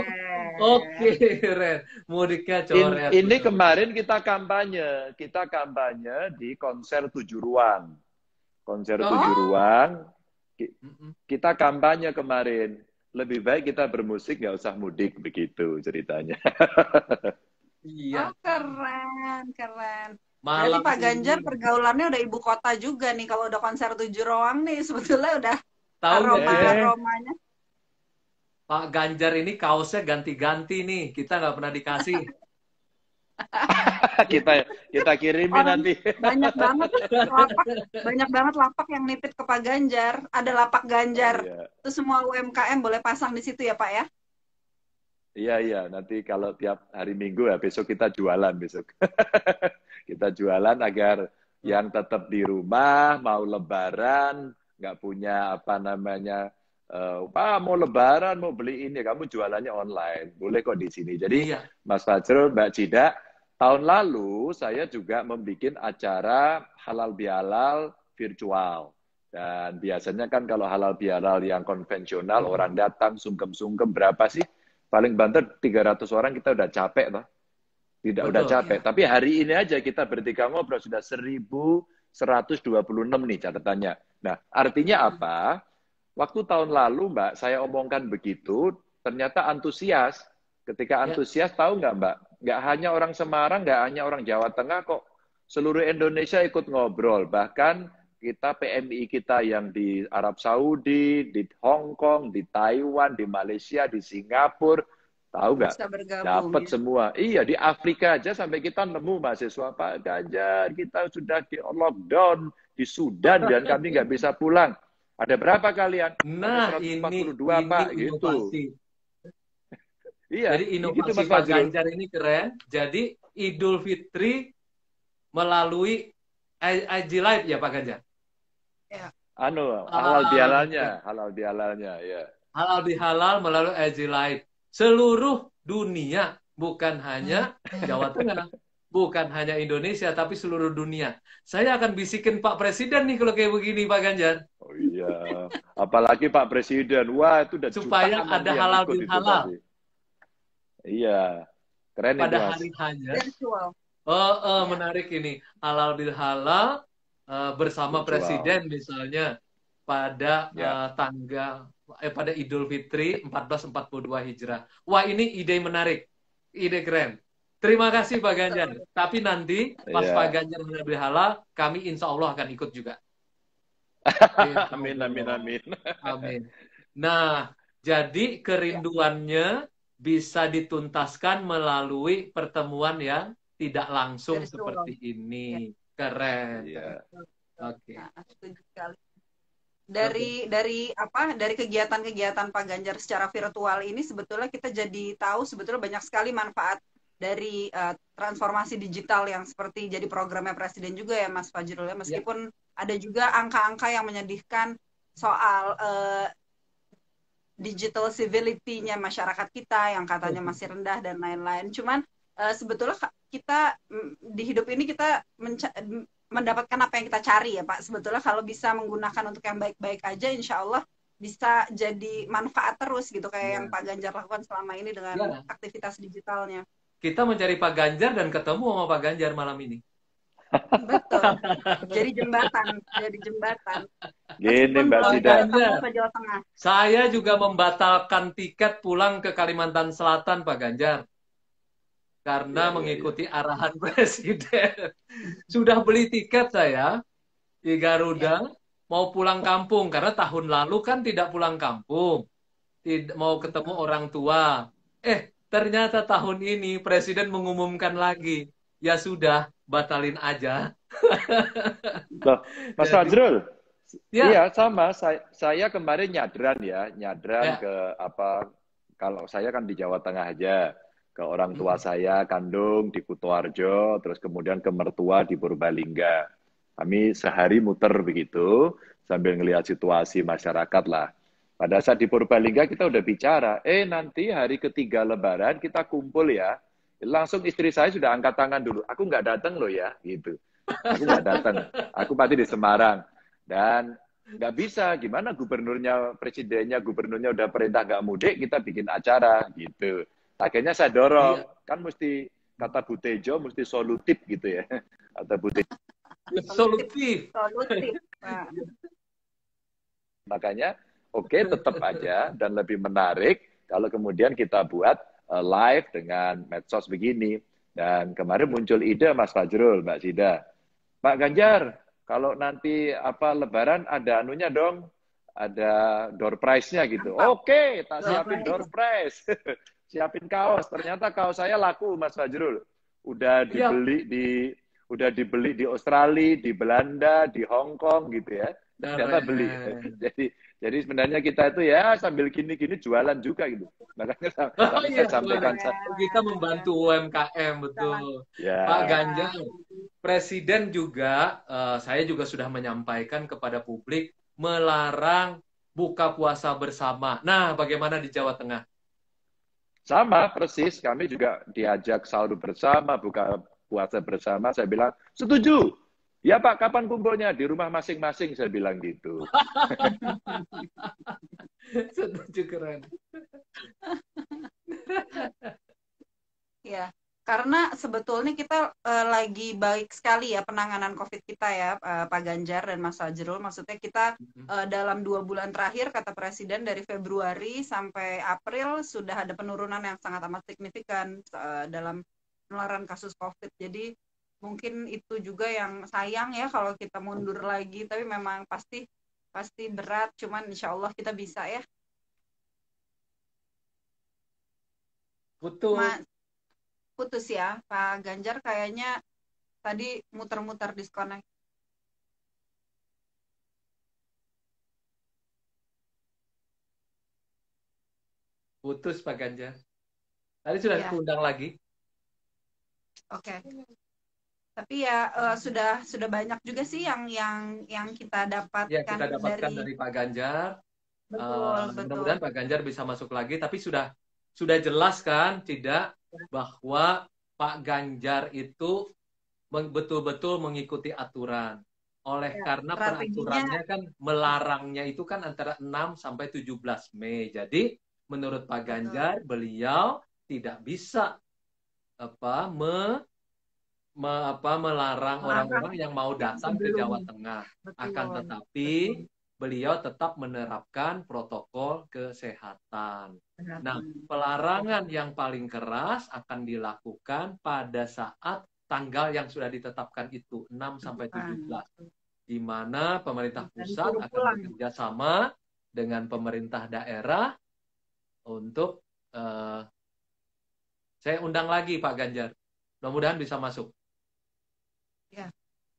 oke, Ren. Mudiknya coret. Ini Betul. kemarin kita kampanye di konser 7 ruang. Konser 7 Oh, ruang, mm-mm. kita kampanye kemarin. Lebih baik kita bermusik, nggak usah mudik, begitu ceritanya. Iya. Oh, keren, keren. Berarti Malam Pak Ganjar ini. pergaulannya udah ibu kota juga nih. Kalau udah konser 7 ruang nih, sebetulnya udah Tahu nggak sih, Ren? aromanya. Pak Ganjar ini kaosnya ganti-ganti nih. Kita nggak pernah dikasih. kita kirimin Orang nanti. banyak banget lapak yang nitip ke Pak Ganjar. Ada lapak Oh, Ganjar. iya. Itu semua UMKM boleh pasang di situ ya Pak ya? Iya, nanti kalau tiap hari Minggu ya, besok kita jualan besok. Kita jualan agar yang tetap di rumah, mau lebaran, nggak punya apa namanya, Pak mau lebaran, mau beli ini, kamu jualannya online. Boleh kok di sini. Jadi Iya. Mas Fajrul, Mbak Cida, tahun lalu saya juga membuat acara halal bihalal virtual. Dan biasanya kan kalau halal bihalal yang konvensional, orang datang sungkem-sungkem berapa sih? Paling banter 300 orang kita udah capek toh. Udah Betul. capek. Iya. Tapi hari ini aja kita bertiga ngobrol sudah 1126 nih catatannya. Nah, artinya apa? Waktu tahun lalu, Mbak, saya omongkan begitu, ternyata antusias. Ketika Ya. antusias, tahu nggak, Mbak? Nggak hanya orang Semarang, nggak hanya orang Jawa Tengah kok. Seluruh Indonesia ikut ngobrol. Bahkan kita PMI kita yang di Arab Saudi, di Hong Kong, di Taiwan, di Malaysia, di Singapura, tahu nggak? Bisa bergabung Dapat ya. semua. Iya, di Afrika aja sampai kita nemu mahasiswa Pak Ganjar, kita sudah di lockdown di Sudan dan kami nggak bisa pulang. Ada berapa kalian? Nah, Ada ini 142 Pak, gitu. inovasi. Iya, Jadi gitu inovasi Mas Pak Fajrul. Ganjar ini keren. Jadi Idul Fitri melalui IG Live ya Pak Ganjar? Ya. Halal bihalalnya, ya. Halal bihalal melalui IG Live. Seluruh dunia, bukan hanya Jawa Tengah, bukan hanya Indonesia, tapi seluruh dunia. Saya akan bisikin Pak Presiden nih kalau kayak begini Pak Ganjar. Oh iya, apalagi Pak Presiden. Wah, itu udah Supaya jutaan ada nanti yang halal ikut itu bihalal pasti. Iya, keren itu pada Mas. hari hanya. Virtual. Oh, Ya. menarik ini. Halal bihalal bersama Virtual. Presiden misalnya pada Ya. pada Idul Fitri 1442 Hijrah. Wah, ini ide menarik. Ide keren. Terima kasih Pak Ganjar. Tapi nanti pas Iya. Pak Ganjar halal bihalal, kami insya Allah akan ikut juga. Amin. Amin. Nah, jadi kerinduannya bisa dituntaskan melalui pertemuan yang tidak langsung Virtual. seperti ini. Keren. Iya. Oke. Nah, setuju sekali. Dari kegiatan-kegiatan Pak Ganjar secara virtual ini sebetulnya kita jadi tahu sebetulnya banyak sekali manfaat dari transformasi digital yang seperti jadi programnya Presiden juga ya Mas Fajrul ya, meskipun ada juga angka-angka yang menyedihkan soal digital civility-nya masyarakat kita yang katanya masih rendah dan lain-lain. Cuman sebetulnya kita di hidup ini kita mendapatkan apa yang kita cari ya Pak. Sebetulnya kalau bisa menggunakan untuk yang baik-baik aja, insya Allah bisa jadi manfaat terus gitu kayak yang Pak Ganjar lakukan selama ini dengan aktivitas digitalnya. Kita mencari Pak Ganjar dan ketemu sama Pak Ganjar malam ini. Betul. Jadi jembatan. Gini Mbak Cida. Jawa Tengah. Saya juga membatalkan tiket pulang ke Kalimantan Selatan Pak Ganjar. Karena mengikuti arahan Presiden. Sudah beli tiket saya di Garuda, mau pulang kampung. Karena tahun lalu kan tidak pulang kampung. Mau ketemu orang tua. Ternyata tahun ini Presiden mengumumkan lagi. Ya sudah, batalin aja. Loh, Mas Jadi, Fajrul, ya, iya sama. Saya kemarin nyadran ya, nyadran ya. ke apa? Kalau saya kan di Jawa Tengah aja, ke orang tua Mm, saya kandung di Kutoarjo, terus kemudian ke mertua di Purbalingga. Kami sehari muter begitu sambil ngelihat situasi masyarakat lah. Pada saat di Purbalingga kita udah bicara, nanti hari ketiga Lebaran kita kumpul ya. Langsung istri saya sudah angkat tangan dulu. Aku nggak datang loh ya, gitu. Aku nggak datang. Aku pasti di Semarang. Dan nggak bisa. Gimana gubernurnya, presidennya, gubernurnya udah perintah nggak mudik, kita bikin acara gitu. Akhirnya saya dorong. iya, Kan mesti, kata Bu Tejo, mesti solutif gitu ya. Kata Bu Tejo. Solutif, solutif. solutif. Nah, Makanya, oke, tetap aja dan lebih menarik kalau kemudian kita buat live dengan medsos begini. Dan kemarin muncul ide Mas Fajrul, Mbak Sida. Pak Ganjar, kalau nanti apa Lebaran ada anunya dong, ada door prize-nya gitu. mantap. Oke, tak siapin door Surprise. prize. Siapin kaos. Ternyata kaos saya laku, Mas Fajrul. Udah Iya, dibeli di udah dibeli di Australia, di Belanda, di Hong Kong gitu ya. Ternyata beli. keren. Jadi sebenarnya kita itu ya sambil gini-gini jualan juga gitu. Makanya Oh tadi iya, saya jualan. sampaikan, Kita Keren. membantu UMKM, betul. Pak ya, Ganjar, Ya, Presiden juga, saya juga sudah menyampaikan kepada publik, melarang buka puasa bersama. Nah, bagaimana di Jawa Tengah? sama persis, kami juga diajak sahur bersama, buka puasa bersama. Saya bilang, setuju. Ya Pak, kapan kumpulnya? Di rumah masing-masing, saya bilang gitu. Setuju, keren. ya. Karena sebetulnya kita lagi baik sekali ya penanganan COVID kita ya, Pak Ganjar dan Mas Fajrul. Maksudnya kita dalam 2 bulan terakhir, kata Presiden, dari Februari sampai April sudah ada penurunan yang sangat amat signifikan dalam penularan kasus COVID. Jadi mungkin itu juga yang sayang ya kalau kita mundur lagi. Tapi memang pasti pasti berat. Cuman insya Allah kita bisa ya. Betul. Mas, putus ya, Pak Ganjar kayaknya tadi muter-muter disconnect. Putus Pak Ganjar. Tadi sudah Ya, keundang lagi. oke. Tapi ya sudah banyak juga sih yang kita Ya, dapatkan kita dapatkan dari dari Pak Ganjar. betul betul. Mudah-mudahan Pak Ganjar bisa masuk lagi, tapi sudah jelas kan, tidak, bahwa Pak Ganjar itu betul-betul mengikuti aturan. Oleh Ya, karena strateginya peraturannya kan melarangnya itu kan antara 6 sampai 17 Mei. Jadi menurut Pak betul Ganjar, beliau tidak bisa apa melarang melarang orang-orang yang mau yang datang ke sebelum Jawa Tengah. Akan betul tetapi betul. beliau tetap menerapkan protokol kesehatan. Nah, Kesehatan. pelarangan yang paling keras akan dilakukan pada saat tanggal yang sudah ditetapkan itu 6 sampai Bukan. 17, di mana pemerintah Dan pusat suruh akan pulang. bekerja sama dengan pemerintah daerah untuk saya undang lagi Pak Ganjar. Mudah-mudahan bisa masuk. Ya.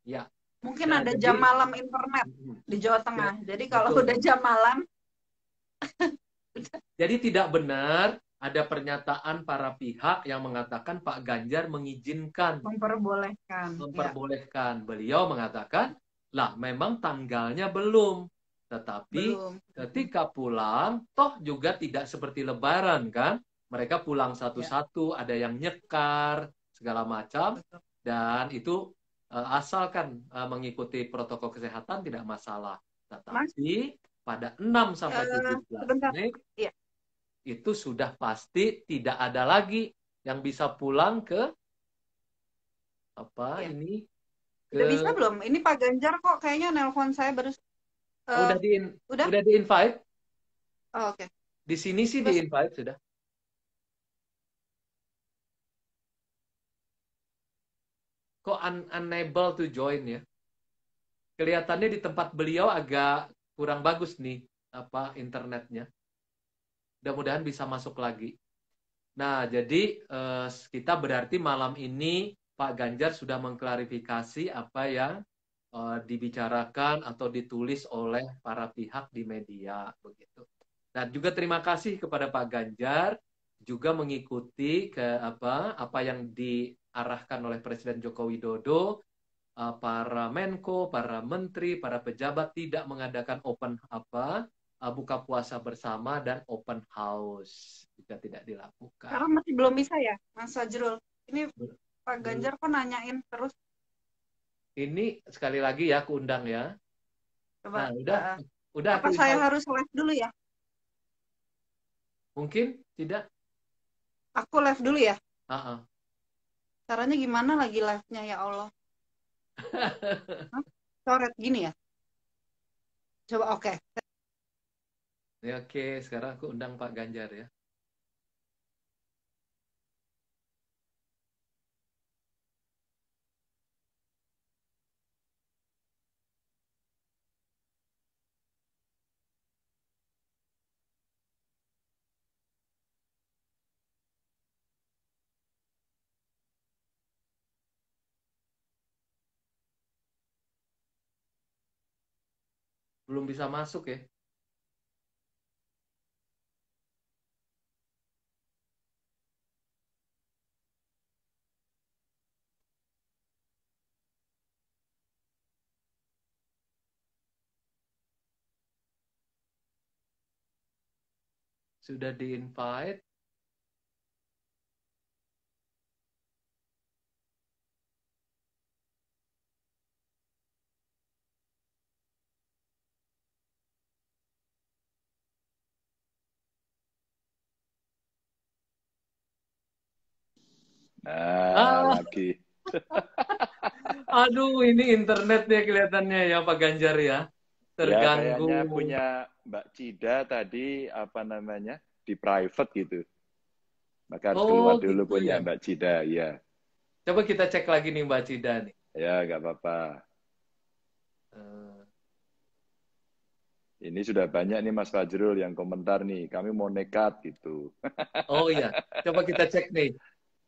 Ya. Mungkin Nah, ada jadi jam malam internet di Jawa ya, Tengah. Jadi kalau betul. udah jam malam Jadi tidak benar ada pernyataan para pihak yang mengatakan Pak Ganjar mengizinkan, memperbolehkan. Ya, memperbolehkan. Beliau mengatakan, lah memang tanggalnya belum. Tetapi belum. ketika pulang, toh juga tidak seperti Lebaran kan. Mereka pulang Ya, satu-satu, ada yang nyekar, segala macam. betul. Dan itu asalkan mengikuti protokol kesehatan tidak masalah. Mas, Tetapi pada 6 sampai 17 sebentar. Mei Iya, itu sudah pasti tidak ada lagi yang bisa pulang ke apa iya. ini Udah ke bisa belum? Ini Pak Ganjar kok kayaknya nelpon saya baru. eh, udah udah? udah di invite Oh, oke. di sini sih di Terus invite sudah kok unable to join ya, kelihatannya di tempat beliau agak kurang bagus nih apa internetnya, mudah-mudahan bisa masuk lagi Nah, jadi kita berarti malam ini Pak Ganjar sudah mengklarifikasi apa yang dibicarakan atau ditulis oleh para pihak di media begitu. Dan juga terima kasih kepada Pak Ganjar juga mengikuti apa yang diarahkan oleh Presiden Joko Widodo, para Menko, para menteri, para pejabat tidak mengadakan buka puasa bersama dan open house juga tidak dilakukan. Karena masih belum bisa ya, Mas Fajrul. Ini Pak Ganjar kok nanyain terus. Ini sekali lagi ya aku undang ya. Coba. Nah, udah Apa saya harus live dulu ya? Mungkin tidak. Aku live dulu ya. Uh-uh. Caranya gimana lagi live-nya ya Allah? Coret gini ya. Coba oke. Ya, oke, sekarang aku undang Pak Ganjar ya. Belum bisa masuk ya. Sudah di-invite. Lagi. Aduh, ini internetnya kelihatannya ya Pak Ganjar ya. Terganggu. Ya, kayaknya punya Mbak Cida tadi di private gitu. Maka harus keluar dulu gitu punya ya. Mbak Cida, ya. Coba kita cek lagi nih Mbak Cida nih. Ya, nggak apa-apa. Ini sudah banyak nih Mas Fajrul yang komentar nih, kami mau nekat gitu. Oh iya, coba kita cek nih.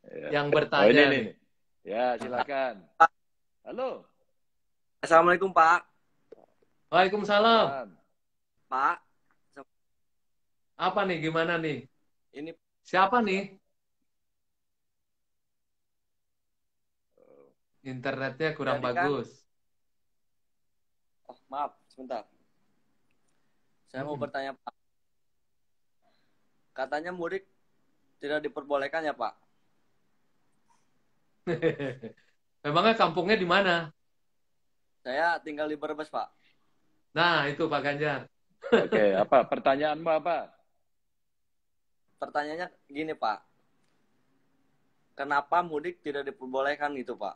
Ya. Yang bertanya ini nih. nih. Ya, silakan. Halo. Assalamualaikum, Pak. Waalaikumsalam. Pak. Apa nih, gimana nih? Ini siapa nih? Internetnya kurang bagus. Oh, maaf, sebentar. Saya mau bertanya, Pak. Katanya mudik tidak diperbolehkan ya, Pak? Memangnya kampungnya di mana? Saya tinggal di Brebes, Pak. Nah, itu Pak Ganjar. Oke, apa pertanyaanmu apa? Pertanyaannya gini, Pak. Kenapa mudik tidak diperbolehkan gitu, Pak?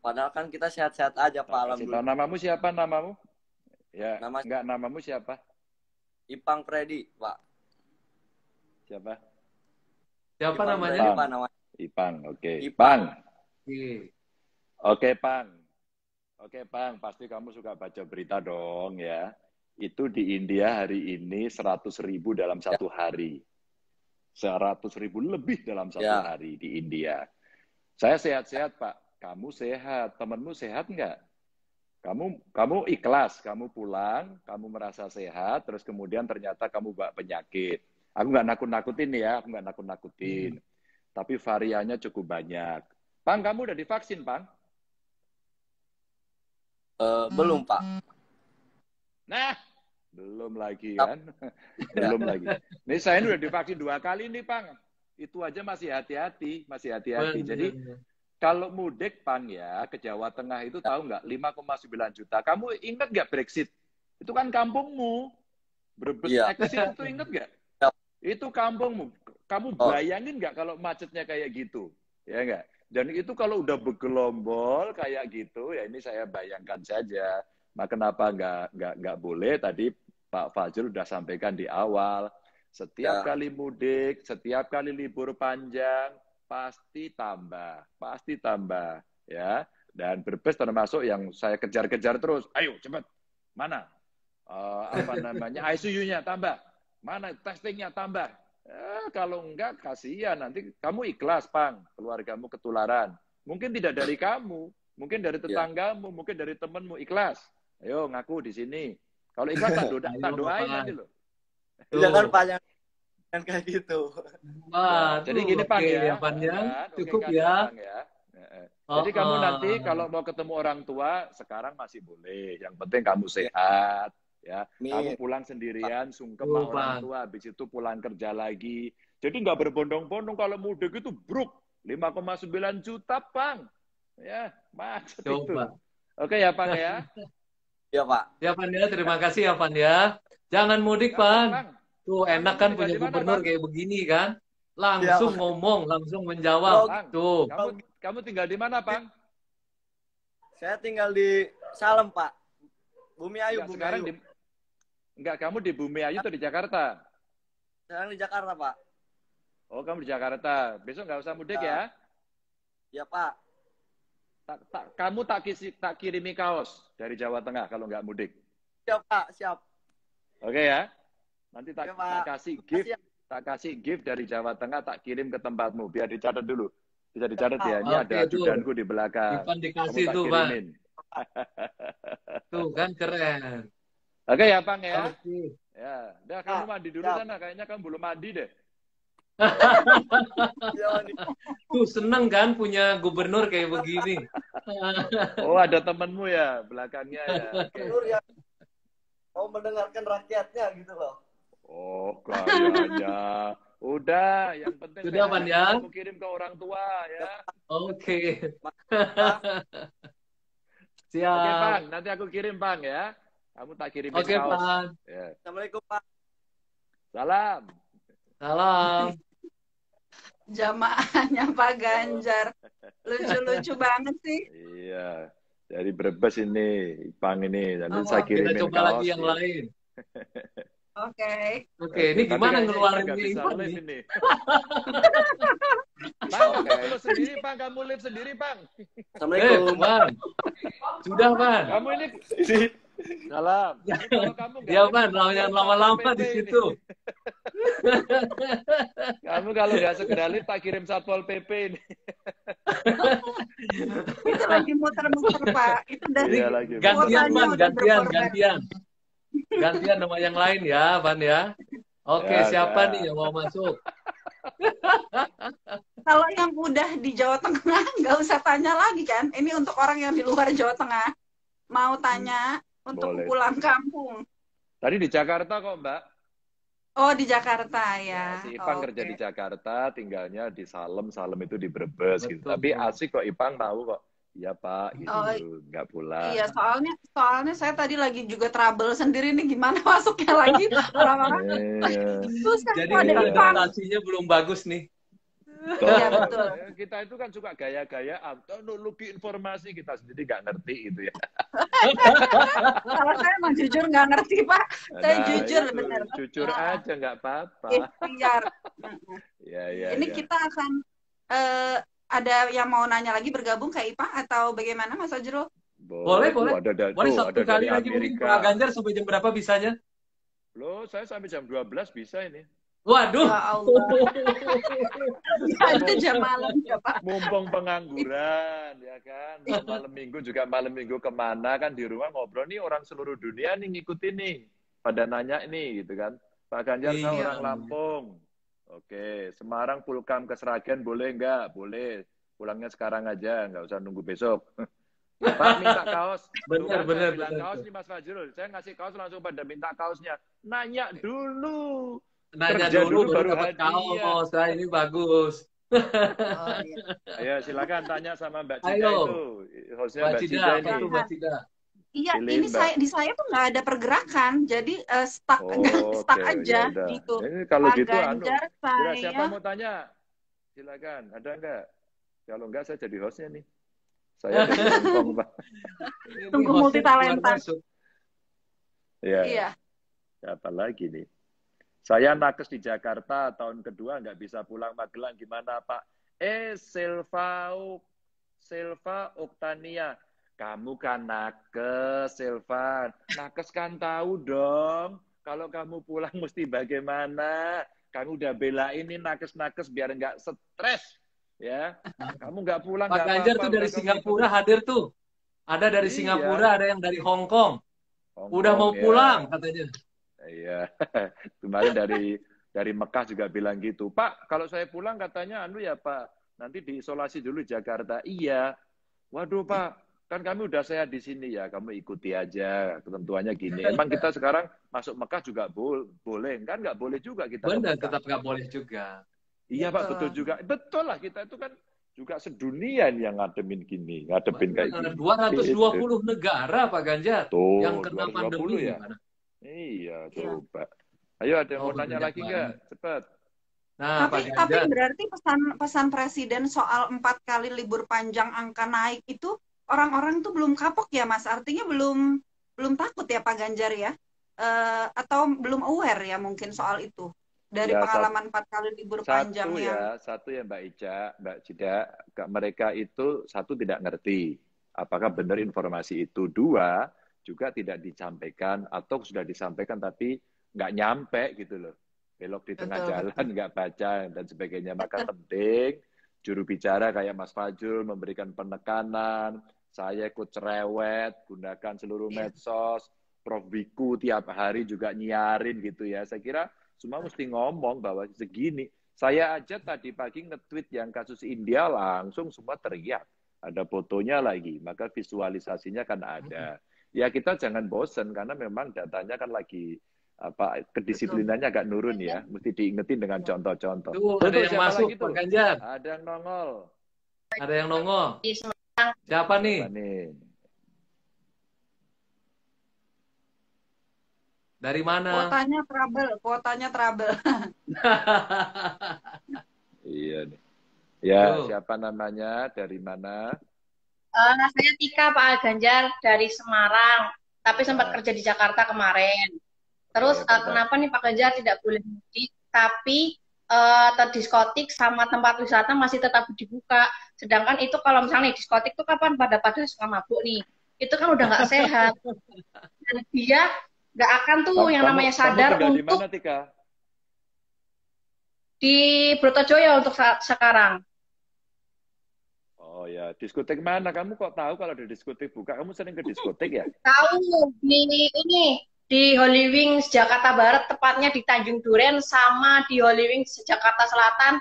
Padahal kan kita sehat-sehat aja, Pak. Alhamdulillah. Namamu siapa namamu? Ya, namamu siapa? Ipang Freddy, Pak. Siapa? Siapa Ipang namanya? Freddy, Pak, namanya. Ipang, oke. Ipang. Oke, Pang. Oke, Pang, pasti kamu suka baca berita dong ya. Itu di India hari ini 100.000 dalam satu hari. 100.000 lebih dalam satu hari di India. Saya sehat-sehat, Pak. Kamu sehat, temanmu sehat nggak? Kamu ikhlas, kamu pulang, kamu merasa sehat, terus kemudian ternyata kamu bawa penyakit. Aku nggak nakut-nakutin ya, aku nggak nakut-nakutin. Tapi variannya cukup banyak. Pang, kamu udah divaksin, Pang? Belum, Pak. Nah, belum lagi kan? Belum lagi. Ini saya udah divaksin 2 kali nih, Pang. Itu aja masih hati-hati, Jadi kalau mudik, Pang ya, ke Jawa Tengah itu tahu nggak? 5,9 juta. Kamu ingat nggak Brexit? Itu kan kampungmu. Brebes exit itu ingat nggak? Itu kampungmu. Kamu bayangin nggak kalau macetnya kayak gitu? Ya nggak? Dan itu kalau udah bergelombol kayak gitu, ya ini saya bayangkan saja. Nah, kenapa nggak boleh? Tadi Pak Fajrul udah sampaikan di awal. Setiap kali mudik, setiap kali libur panjang, pasti tambah, ya. Dan Brebes termasuk yang saya kejar-kejar terus. Ayo cepat, mana? ICU-nya tambah, mana testingnya tambah. Kalau enggak, kasihan. Nanti kamu ikhlas, Pang. Keluargamu ketularan. Mungkin tidak dari kamu, mungkin dari Iya. tetanggamu, mungkin dari temanmu. Ikhlas. Ayo, ngaku di sini. Kalau ikhlas, tak Ayo, doain Bapak. nanti loh. Jangan Tuh. Pak, jangan kayak gitu. Wah, Jadi tuh, gini, Pang oke ya. ya, Pan ya. Kan? Oke Cukup kan ya. Pang ya. Oh, Jadi kamu nanti kalau mau ketemu orang tua, sekarang masih boleh. Yang penting kamu sehat. Ya, kamu Amin. pulang sendirian, sungkem tuh, sama orang Pan. tua, habis itu pulang kerja lagi. Jadi nggak berbondong-bondong kalau mudik itu bruk 5,9 juta, Pang. Ya, macet itu. Coba. Oke ya, Pang ya. Iya Pak. Ya, Pan ya. Terima kasih ya, Pan ya. Jangan mudik, Oke, Pan. Pang. Tuh, Kamu enak kan tinggal punya di mana, gubernur Pang? kayak begini kan. Langsung Pak. ngomong, langsung menjawab. Pang, Tuh. kamu tinggal di mana, Pang? Saya tinggal di Salem Pak. Bumi Ayu, Enggak, Bumi sekarang Ayu. Enggak, kamu di Bumi Ayu atau di Jakarta? Sekarang di Jakarta Pak. Oh, kamu di Jakarta. Besok nggak usah mudik ya. Iya Pak. Kamu tak kirimi kaos dari Jawa Tengah kalau nggak mudik. Siap Pak, siap. Oke ya. Nanti tak Oke, Pak. kasih gift, Siap. tak kasih gift dari Jawa Tengah, tak kirim ke tempatmu. Biar dicatat dulu. Bisa dicatat ya. Ini Oke, ada tuh. ajudanku di belakang. Ipan Kamu dikasih tak tuh, Pak. kirimin. Tuh kan keren. Oke ya, Pang ya. Oke. Ya, udah kamu mandi dulu Siap. sana. Kayaknya kamu belum mandi deh. Iya, nih. Tuh seneng kan punya gubernur kayak begini. Oh, ada temenmu ya belakangnya ya. Oke. Nur ya mau mendengarkan rakyatnya gitu loh. Oh, kayaknya. Udah, yang penting Sudah, Pan, ya? kamu kirim ke orang tua ya. Oke. Oke, Siap. Pang. Nanti aku kirim, Pang ya. Kamu tak kirimin Oke, kaos. Pan. Ya. Assalamualaikum Pak. Salam. Salam. Jamaahnya Pak Ganjar. Lucu-lucu banget sih. Iya. Dari Brebes ini, Pang ini. Nanti Oh, saya Kita kirimin coba kaos. lagi yang ya. lain. Oke. Oke, ini Tapi gimana kayaknya ngeluarin Ipan nggak bisa Ipan live nih? ini. Pang, kamu live sendiri, Pang. Kamu live sendiri, Pang. Assalamualaikum. Pan. Sudah, Pan. Kamu ini. Salam. Ini kalau kamu nggak Ya, live, Pan. kamu Jangan live lama-lama Satpol di PP situ. ini. Kamu kalau nggak segera live, tak kirim Satpol PP ini. Itu lagi muter-muter Pak. Itu dari Iya, lagi. Gantian, kuotanya Pan. udah Gantian, berkorban. gantian. Gantian sama yang lain ya, Pan ya. Oke, Ya, siapa ya. nih yang mau masuk? Kalau yang udah di Jawa Tengah nggak usah tanya lagi kan. Ini untuk orang yang di luar Jawa Tengah. Mau tanya untuk Boleh. pulang kampung. Tadi di Jakarta kok, Mbak. Oh, di Jakarta Ya, ya. si Ipang Oke. kerja di Jakarta, tinggalnya di Salem. Salem itu di Brebes gitu. Betul. Tapi asik kok Ipang tahu kok. Iya, Pak, gitu. Oh, Nggak pulang. Iya, soalnya saya tadi lagi juga trouble sendiri nih gimana masuknya lagi. Orang-orang Iya. susah Jadi kok ada Iya. Ipang. adaptasinya belum bagus nih. Iya, betul. Kita itu kan suka gaya-gayaan. Teknologi informasi kita sendiri nggak ngerti gitu ya. Kalau saya emang jujur nggak ngerti Pak. Saya Nah, jujur itu. bener. Jujur Ah. aja nggak apa-apa. Ikhtiar. Ya, ya, Ini ya. kita akan ada yang mau nanya lagi bergabung ke Ipang atau bagaimana Mas Fajrul? Boleh, tuh, boleh. Ada, Boleh tuh, satu ada kali dari lagi mungkin Amerika. Pak Ganjar sampai jam berapa bisanya? Loh, saya sampai jam 12 bisa ini. Waduh. Ya Allah. Ya, itu jam malam ya Pak. Mumpung pengangguran, ya kan. Malam minggu juga malam minggu kemana kan di rumah ngobrol nih orang seluruh dunia nih ngikutin nih. Pada nanya nih gitu kan. Pak Ganjar saya Iya. orang Lampung. Oke, Semarang Pulkam ke Sragen boleh nggak? Boleh. Pulangnya sekarang aja, nggak usah nunggu besok. Pak minta kaos. Tuh Bener, kan, bener, saya bilang bener. kaos nih Mas Fajrul. Saya ngasih kaos langsung pada minta kaosnya. Nanya dulu. Nanya Kerja dulu dulu baru baru dapat hadiah. kaos. Nah, ini bagus. Oh, iya. Ayo silakan tanya sama Mbak Cida Ayo. itu. Hostnya Mbak Mbak Cida, Cida apa ini. tuh Mbak Cida? Iya, Pilih, ini Mbak. di saya tuh nggak ada pergerakan, jadi stuck stuck Oke, aja ya udah. gitu. Ini kalau Pak gitu Ganjar Kira siapa saya mau tanya? Silakan. Ada enggak? Kalau enggak saya jadi hostnya nih. Saya jadi ngomong, Pak. Ini Tunggu hostnya multitalenta. keluar masuk. Ya. iya. Siapa lagi nih? Saya nakes di Jakarta tahun kedua nggak bisa pulang Magelang gimana Pak? Silva Oktania. Kamu kan nakes, Silva. Nakes kan tahu dong. Kalau kamu pulang mesti bagaimana? Kami udah bela ini nakes-nakes biar nggak stres. Ya, kamu nggak pulang Pak nggak Ganjar apa-apa. tuh dari Udah kamu Singapura hadir tuh. Ada dari Iya. Singapura, ada yang dari Hong Kong. Udah Hongkong, mau ya. pulang katanya. Iya, kemarin dari Mekah juga bilang gitu. Pak, kalau saya pulang katanya anu ya Pak, nanti diisolasi dulu di Jakarta. Iya. Waduh Pak, kan kami udah sehat di sini ya, kamu ikuti aja ketentuannya gini. Emang kita sekarang masuk Mekah juga boleh, kan nggak boleh juga kita ke Benar, Mekah. tetap nggak boleh juga. Iya Pak, betul juga. Betul lah, kita itu kan juga sedunia yang ngademin gini, ngadepin kayak Benar, gini. 220 negara Pak Ganjar Tuh, yang kena 220 pandemi ya. gimana? Iya, Iya. coba. Ayo ada yang Oh, mau nanya banyak lagi nggak? banget. Cepat. Nah, Pak Tapi Ganjar, berarti pesan presiden soal 4 kali libur panjang angka naik itu orang-orang tuh belum kapok ya Mas? Artinya belum takut ya Pak Ganjar ya? Atau belum aware ya mungkin soal itu dari Ya, pengalaman 4 kali libur panjang yang satu ya Mbak Ica, Mbak Cida, mereka itu satu tidak ngerti apakah benar informasi itu. Dua, juga tidak disampaikan atau sudah disampaikan tapi nggak nyampe gitu loh. Belok di tengah Betul, jalan, betul. nggak baca dan sebagainya. Maka penting juru bicara kayak Mas Fajrul memberikan penekanan, saya ikut cerewet, gunakan seluruh Iya. medsos, Prof. Wiku tiap hari juga nyiarin gitu ya. Saya kira semua mesti ngomong bahwa segini. Saya aja tadi pagi nge-tweet yang kasus India langsung semua teriak. Ada fotonya lagi, maka visualisasinya kan ada. Ya kita jangan bosen karena memang datanya kan lagi kedisiplinannya agak nurun ya. Mesti diingetin dengan contoh-contoh. tuh ada yang siapa masuk lagi Pak tuh? Ganjar. Ada yang nongol. Ada yang nongol. Di Siapa nih? Apa nih? Dari mana? Kuotanya trouble. Iya nih. Ya, Tuh. siapa namanya? Dari mana? saya Tika Pak Ganjar dari Semarang, tapi sempat kerja di Jakarta kemarin. Terus Oke, mantap. kenapa nih Pak Ganjar tidak boleh mudik, tapi diskotik sama tempat wisata masih tetap dibuka. Sedangkan itu kalau misalnya diskotik itu kapan pada suka mabuk nih, itu kan udah nggak sehat. Dan dia nggak akan tuh yang namanya sadar kamu tinggal untuk di mana, Tika? di Brotojoyo untuk sekarang. Oh ya, diskotik mana? Kamu kok tahu kalau ada diskotik buka? Kamu sering ke diskotik ya? Tahu di Holy Wings Jakarta Barat, tepatnya di Tanjung Duren, sama di Holy Wings Jakarta Selatan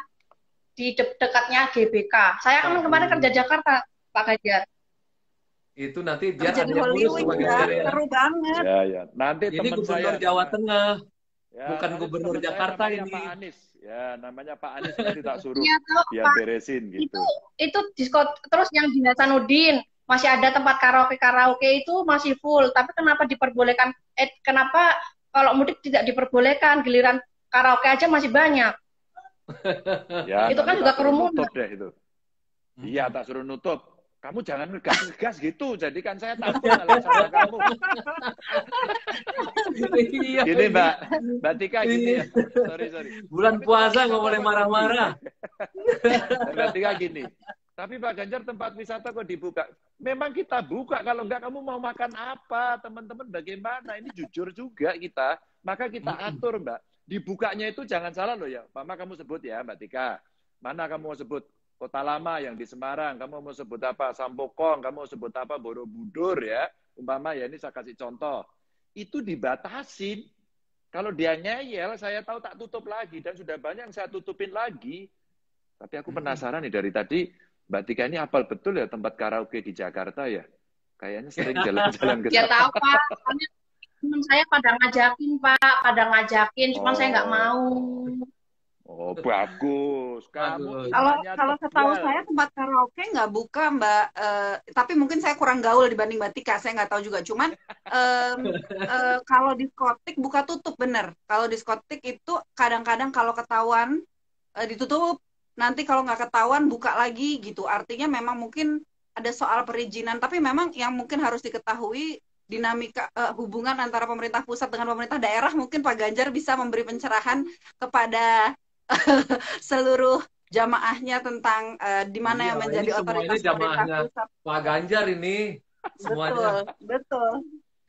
di dekatnya GBK. Saya kan kemarin kerja Jakarta, Pak Ganjar. Itu nanti biar Kerja di ada yang Holy urus Wings Pak ya, Ganjar ya. seru banget. Ya, ya. Nanti Ini teman Gubernur saya Jawa Tengah, ya, bukan nanti Gubernur teman saya Jakarta namanya ini. Pak Anies. Ya, namanya Pak Anies nanti tak suruh Iya, tahu, biar Pak. beresin gitu. Itu diskot terus yang di Hasanuddin masih ada tempat karaoke itu masih full, tapi kenapa diperbolehkan kenapa kalau mudik tidak diperbolehkan, giliran karaoke aja masih banyak. Ya, Itu kan nanti juga tak suruh kerumunan. nutup deh itu. Iya, tak suruh nutup. Kamu jangan ngegas-ngegas gitu, jadi kan saya takut kalau sama kamu. Iya, Gini Mbak Tika gini ya. Sorry. bulan Tapi puasa tempat nggak wisata boleh kok marah-marah. Mbak Tika gini. Tapi Pak Ganjar tempat wisata kok dibuka? Memang kita buka, kalau enggak kamu mau makan apa? Teman-teman bagaimana? Ini jujur juga kita. Maka kita atur Mbak. Dibukanya itu jangan salah loh ya. Mama kamu sebut ya Mbak Tika. Mana kamu mau sebut? Kota Lama yang di Semarang. Kamu mau sebut apa? Sampokong. Kamu mau sebut apa? Borobudur ya. Umpama ya, ini saya kasih contoh. Itu dibatasin. Kalau dia ngeyel, saya tahu tak tutup lagi. Dan sudah banyak yang saya tutupin lagi. Tapi aku penasaran nih dari tadi, Mbak Tika ini hafal betul ya tempat karaoke di Jakarta ya? Kayaknya sering jalan-jalan ke Ya sana. tahu Pak, soalnya teman saya pada ngajakin Pak, cuman saya nggak mau. Oh, bagus. Bagus. Kamu Kalau setahu saya tempat karaoke nggak buka Mbak, tapi mungkin saya kurang gaul dibanding Mbak Tika, saya nggak tahu juga. Cuman kalau diskotik buka tutup bener. Kalau diskotik itu kadang-kadang kalau ketahuan ditutup, nanti kalau nggak ketahuan buka lagi gitu. Artinya memang mungkin ada soal perizinan, tapi memang yang mungkin harus diketahui dinamika hubungan antara pemerintah pusat dengan pemerintah daerah. Mungkin Pak Ganjar bisa memberi pencerahan kepada seluruh jamaahnya tentang di mana yang menjadi ini otoritas semuanya pemerintah jamaahnya pusat. Pak Ganjar ini semuanya. Betul.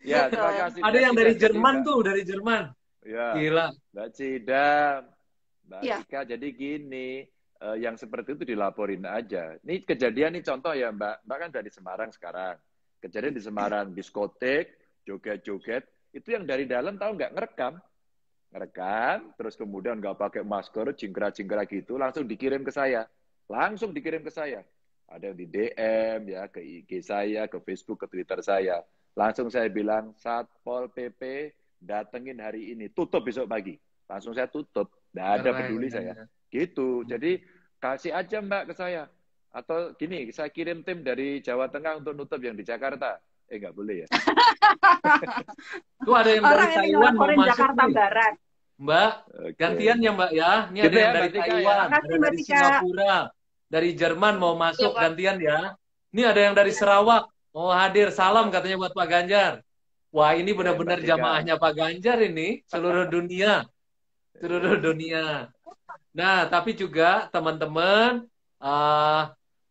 Ya, terima Betul. kasih. Ada yang dari Jerman tuh, dari Jerman. Ya, Gila. Mbak Cida. Mbak Iya. Ika, jadi gini, yang seperti itu dilaporin aja. Ini kejadian nih contoh ya Mbak. Mbak kan dari Semarang sekarang. Kejadian di Semarang, diskotik, joget-joget, itu yang dari dalam tahu nggak ngerekam. Ngerekam, terus kemudian nggak pakai masker, cingkra-cingkra gitu, langsung dikirim ke saya. Langsung dikirim ke saya. Ada yang di DM, ya, ke IG saya, ke Facebook, ke Twitter saya. Langsung saya bilang, Satpol PP datengin hari ini, tutup besok pagi. Langsung saya tutup, nggak ada peduli saya. Gitu, jadi kasih aja Mbak ke saya. Atau gini, saya kirim tim dari Jawa Tengah untuk nutup yang di Jakarta. Nggak boleh ya? Itu ada yang dari Orang ini Taiwan mau ngelaporin masuk Jakarta nih. Barat. Mbak, Oke. gantian ya Mbak ya. Ini Gitu ada yang ya, dari Mbak Tika, ya. Taiwan, Makasih, ada Mbak dari Tika. Singapura, dari Jerman mau masuk, Pak. gantian ya. Ini ada yang dari Sarawak mau hadir. Salam katanya buat Pak Ganjar. Wah, ini benar-benar Mbak Tika. jamaahnya Pak Ganjar ini, seluruh dunia. Seluruh dunia. Nah, tapi juga teman-teman,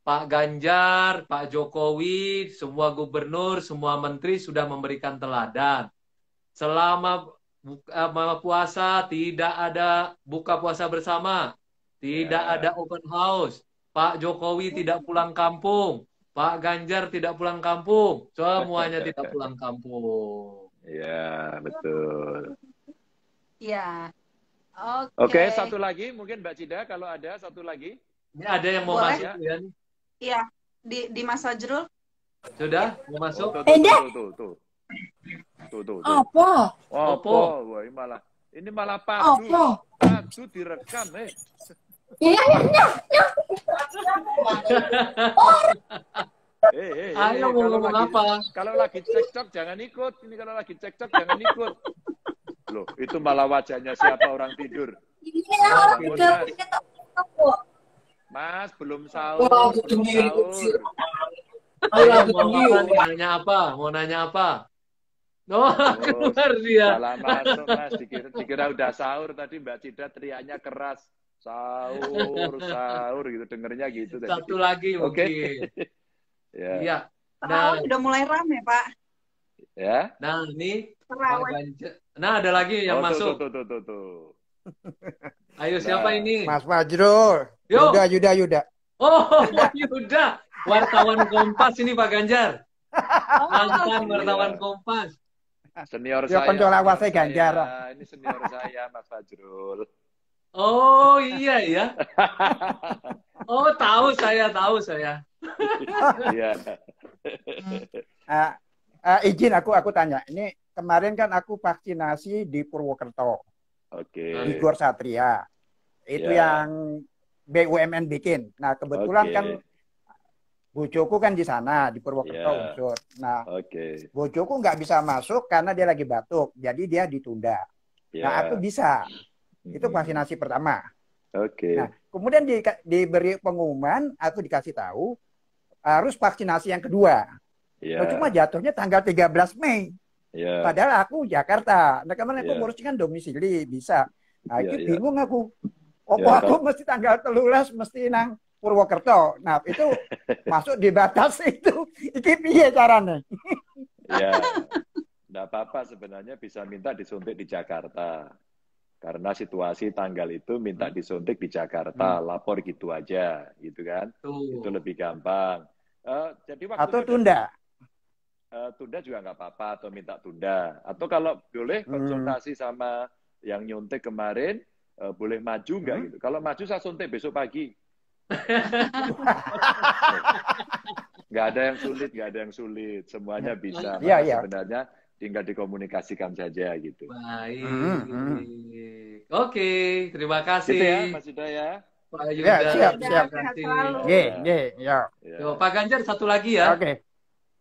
Pak Ganjar, Pak Jokowi, semua gubernur, semua menteri sudah memberikan teladan. Selama puasa tidak ada buka puasa bersama, tidak Ya. ada open house. Pak Jokowi tidak pulang kampung, Pak Ganjar tidak pulang kampung, semuanya tidak pulang kampung. Ya, betul. Iya. Oke, satu lagi mungkin Mbak Cida kalau ada satu lagi. Ini ada yang mau Boleh. masuk ya? Iya. Di Mas Fajrul. Sudah mau masuk? Tuh. Apa? Opo. Wah, ini malah padu. Apa? Padu direkam, Iya. Ayo mau ngomong apa? Kalau lagi cekcok jangan ikut. Ini kalau lagi cekcok jangan ikut. Loh, itu malah wajahnya siapa orang tidur. Mas, belum sahur. Belum sahur. Ayo mau apa nih? Nanya apa? Mau nanya apa? Oh, keluar dia. Salah masuk, Mas. Dikira udah sahur tadi Mbak Cida teriaknya keras. Sahur gitu. Dengernya gitu. Satu lagi Oke. mungkin. Ya. Iya. Nah, Nah, udah mulai rame, Pak. Ya. nah ini Pak Terawih. Ganjar. Nah, ada lagi yang masuk. Tuh. Ayo siapa Nah. ini? Mas Fajrul. Yo. Yuda. Oh, Yuda. Wartawan Kompas ini Pak Ganjar. Mantan wartawan Kompas. Senior Ya, saya. konco lawas senior saya Ganjar. saya. Ini senior saya, Mas Fajrul. Oh, iya ya. Oh, tahu saya. Iya. Izin aku tanya. Ini kemarin kan aku vaksinasi di Purwokerto, Oke. di Gor Satria. Itu Ya. yang BUMN bikin. Nah, kebetulan Oke. kan bojoku kan di sana, di Purwokerto Ya. unsur. Nah, Oke. bojoku nggak bisa masuk karena dia lagi batuk. Jadi dia ditunda. Ya. Nah, aku bisa. Itu vaksinasi pertama. Oke. Nah, kemudian diberi pengumuman, aku dikasih tahu harus vaksinasi yang kedua. Ya. Nah, cuma jatuhnya tanggal 13 Mei. Ya. Padahal aku Jakarta. Nah, kemarin aku Ya. ngurusnya kan domisili, bisa. Nah, Ya, itu ya. bingung aku. Ya, Aku mesti tanggal 13 mesti nang Purwokerto. Nah, itu masuk di batas itu. Iki piye caranya? Ya. Nggak apa-apa sebenarnya bisa minta disuntik di Jakarta. Karena situasi tanggal itu minta disuntik di Jakarta, lapor gitu aja, gitu kan? Tuh. Itu lebih gampang. Jadi waktu Atau itu tunda. tunda juga nggak apa-apa atau minta tunda. Atau kalau boleh konsultasi sama yang nyuntik kemarin, boleh maju nggak gitu. Kalau maju saya suntik besok pagi. Nggak ada yang sulit. Semuanya bisa. Iya, Maka iya. sebenarnya tinggal dikomunikasikan saja gitu. Baik. Hmm. Oke, terima kasih. Gitu ya, Mas Yuda ya. Pak Ya, Yuda. siap. Terima Sehat kasih. selalu. Ya. Ya. Yo, Pak Ganjar satu lagi ya. Oke.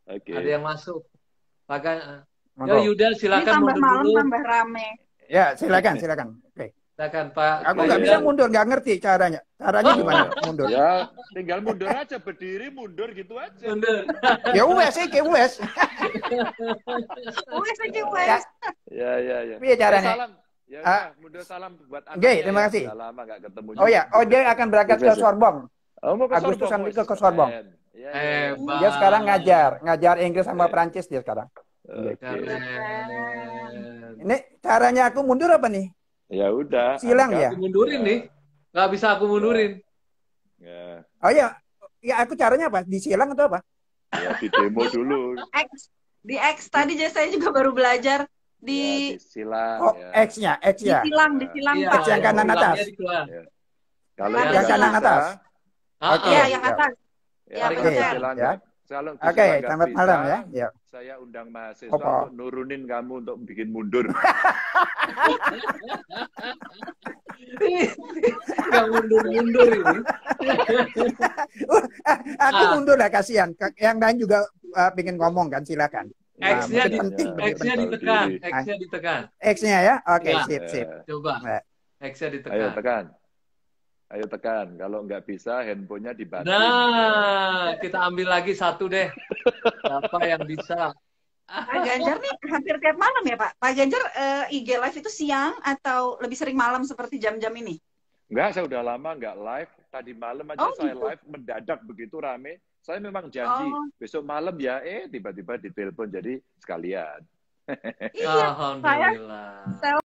Oke. Ada yang masuk. Pak Ganjar. Yo, Monggo. Yuda Ini silakan tambah mundur malam dulu. tambah rame. Ya, silakan. Oke. Silakan Pak. Aku Pak nggak Yuda. bisa mundur, nggak ngerti caranya. Caranya Oh, gimana mundur? Ya, tinggal mundur aja, berdiri, mundur gitu aja. Mundur. Ya wes, wes. Wes iki wes. Ya. Piye caranya? Salam. Ya udah, mundur salam buat Oke, anaknya terima ya. kasih. Udah lama nggak ketemu. Oh ya, dia akan berangkat ke Sorbonne. Oh, mau ke Agustus Sorbonne, nanti ke Mas. Sorbonne. Keren. Ya. Hebat. Dia sekarang ngajar Inggris sama Prancis dia sekarang. Oke. Keren. Ini caranya aku mundur apa nih? Ya udah. Silang angkat. ya? Aku mundurin nih. Nggak bisa aku mundurin. Ya, Oh ya, ya aku caranya apa? Disilang atau apa? ya di demo dulu. Di X tadi saya juga baru belajar Ya, di disilang. Oh, Ya. X-nya, X ya. disilang Iya, Pak. X yang kanan silangnya atas. dikeluar. Kalau Yang nggak kanan bisa, atas. Oke. Iya, Oke, yang ya. atas. Ya, Ya, kalau benar. disilang Ya. nggak- kalau Oke, disilang nggak selamat bisa, malam ya. Ya. saya undang mahasiswa Apa? untuk nurunin kamu untuk bikin mundur. Nggak mundur-mundur ini. Aku mundur lah, kasihan. Yang lain juga pengen ngomong kan, silakan. X-nya mungkin penting, X-nya penting. ditekan. Diri. X-nya ditekan. X-nya ya. Oke, Ya. sip. Coba. Nah. X-nya Ayo ditekan. tekan. Ayo tekan. Kalau nggak bisa, handphonenya dibanting. Nah, kita ambil lagi satu deh. Siapa yang bisa? Pak Ganjar nih hampir tiap malam ya Pak. Pak Ganjar IG live itu siang atau lebih sering malam seperti jam-jam ini? Enggak, saya udah lama nggak live. Tadi malam aja Oh, saya gitu. live mendadak begitu rame. Saya memang janji Oh. besok malam ya. Tiba-tiba ditelepon jadi sekalian. Iya, Alhamdulillah. saya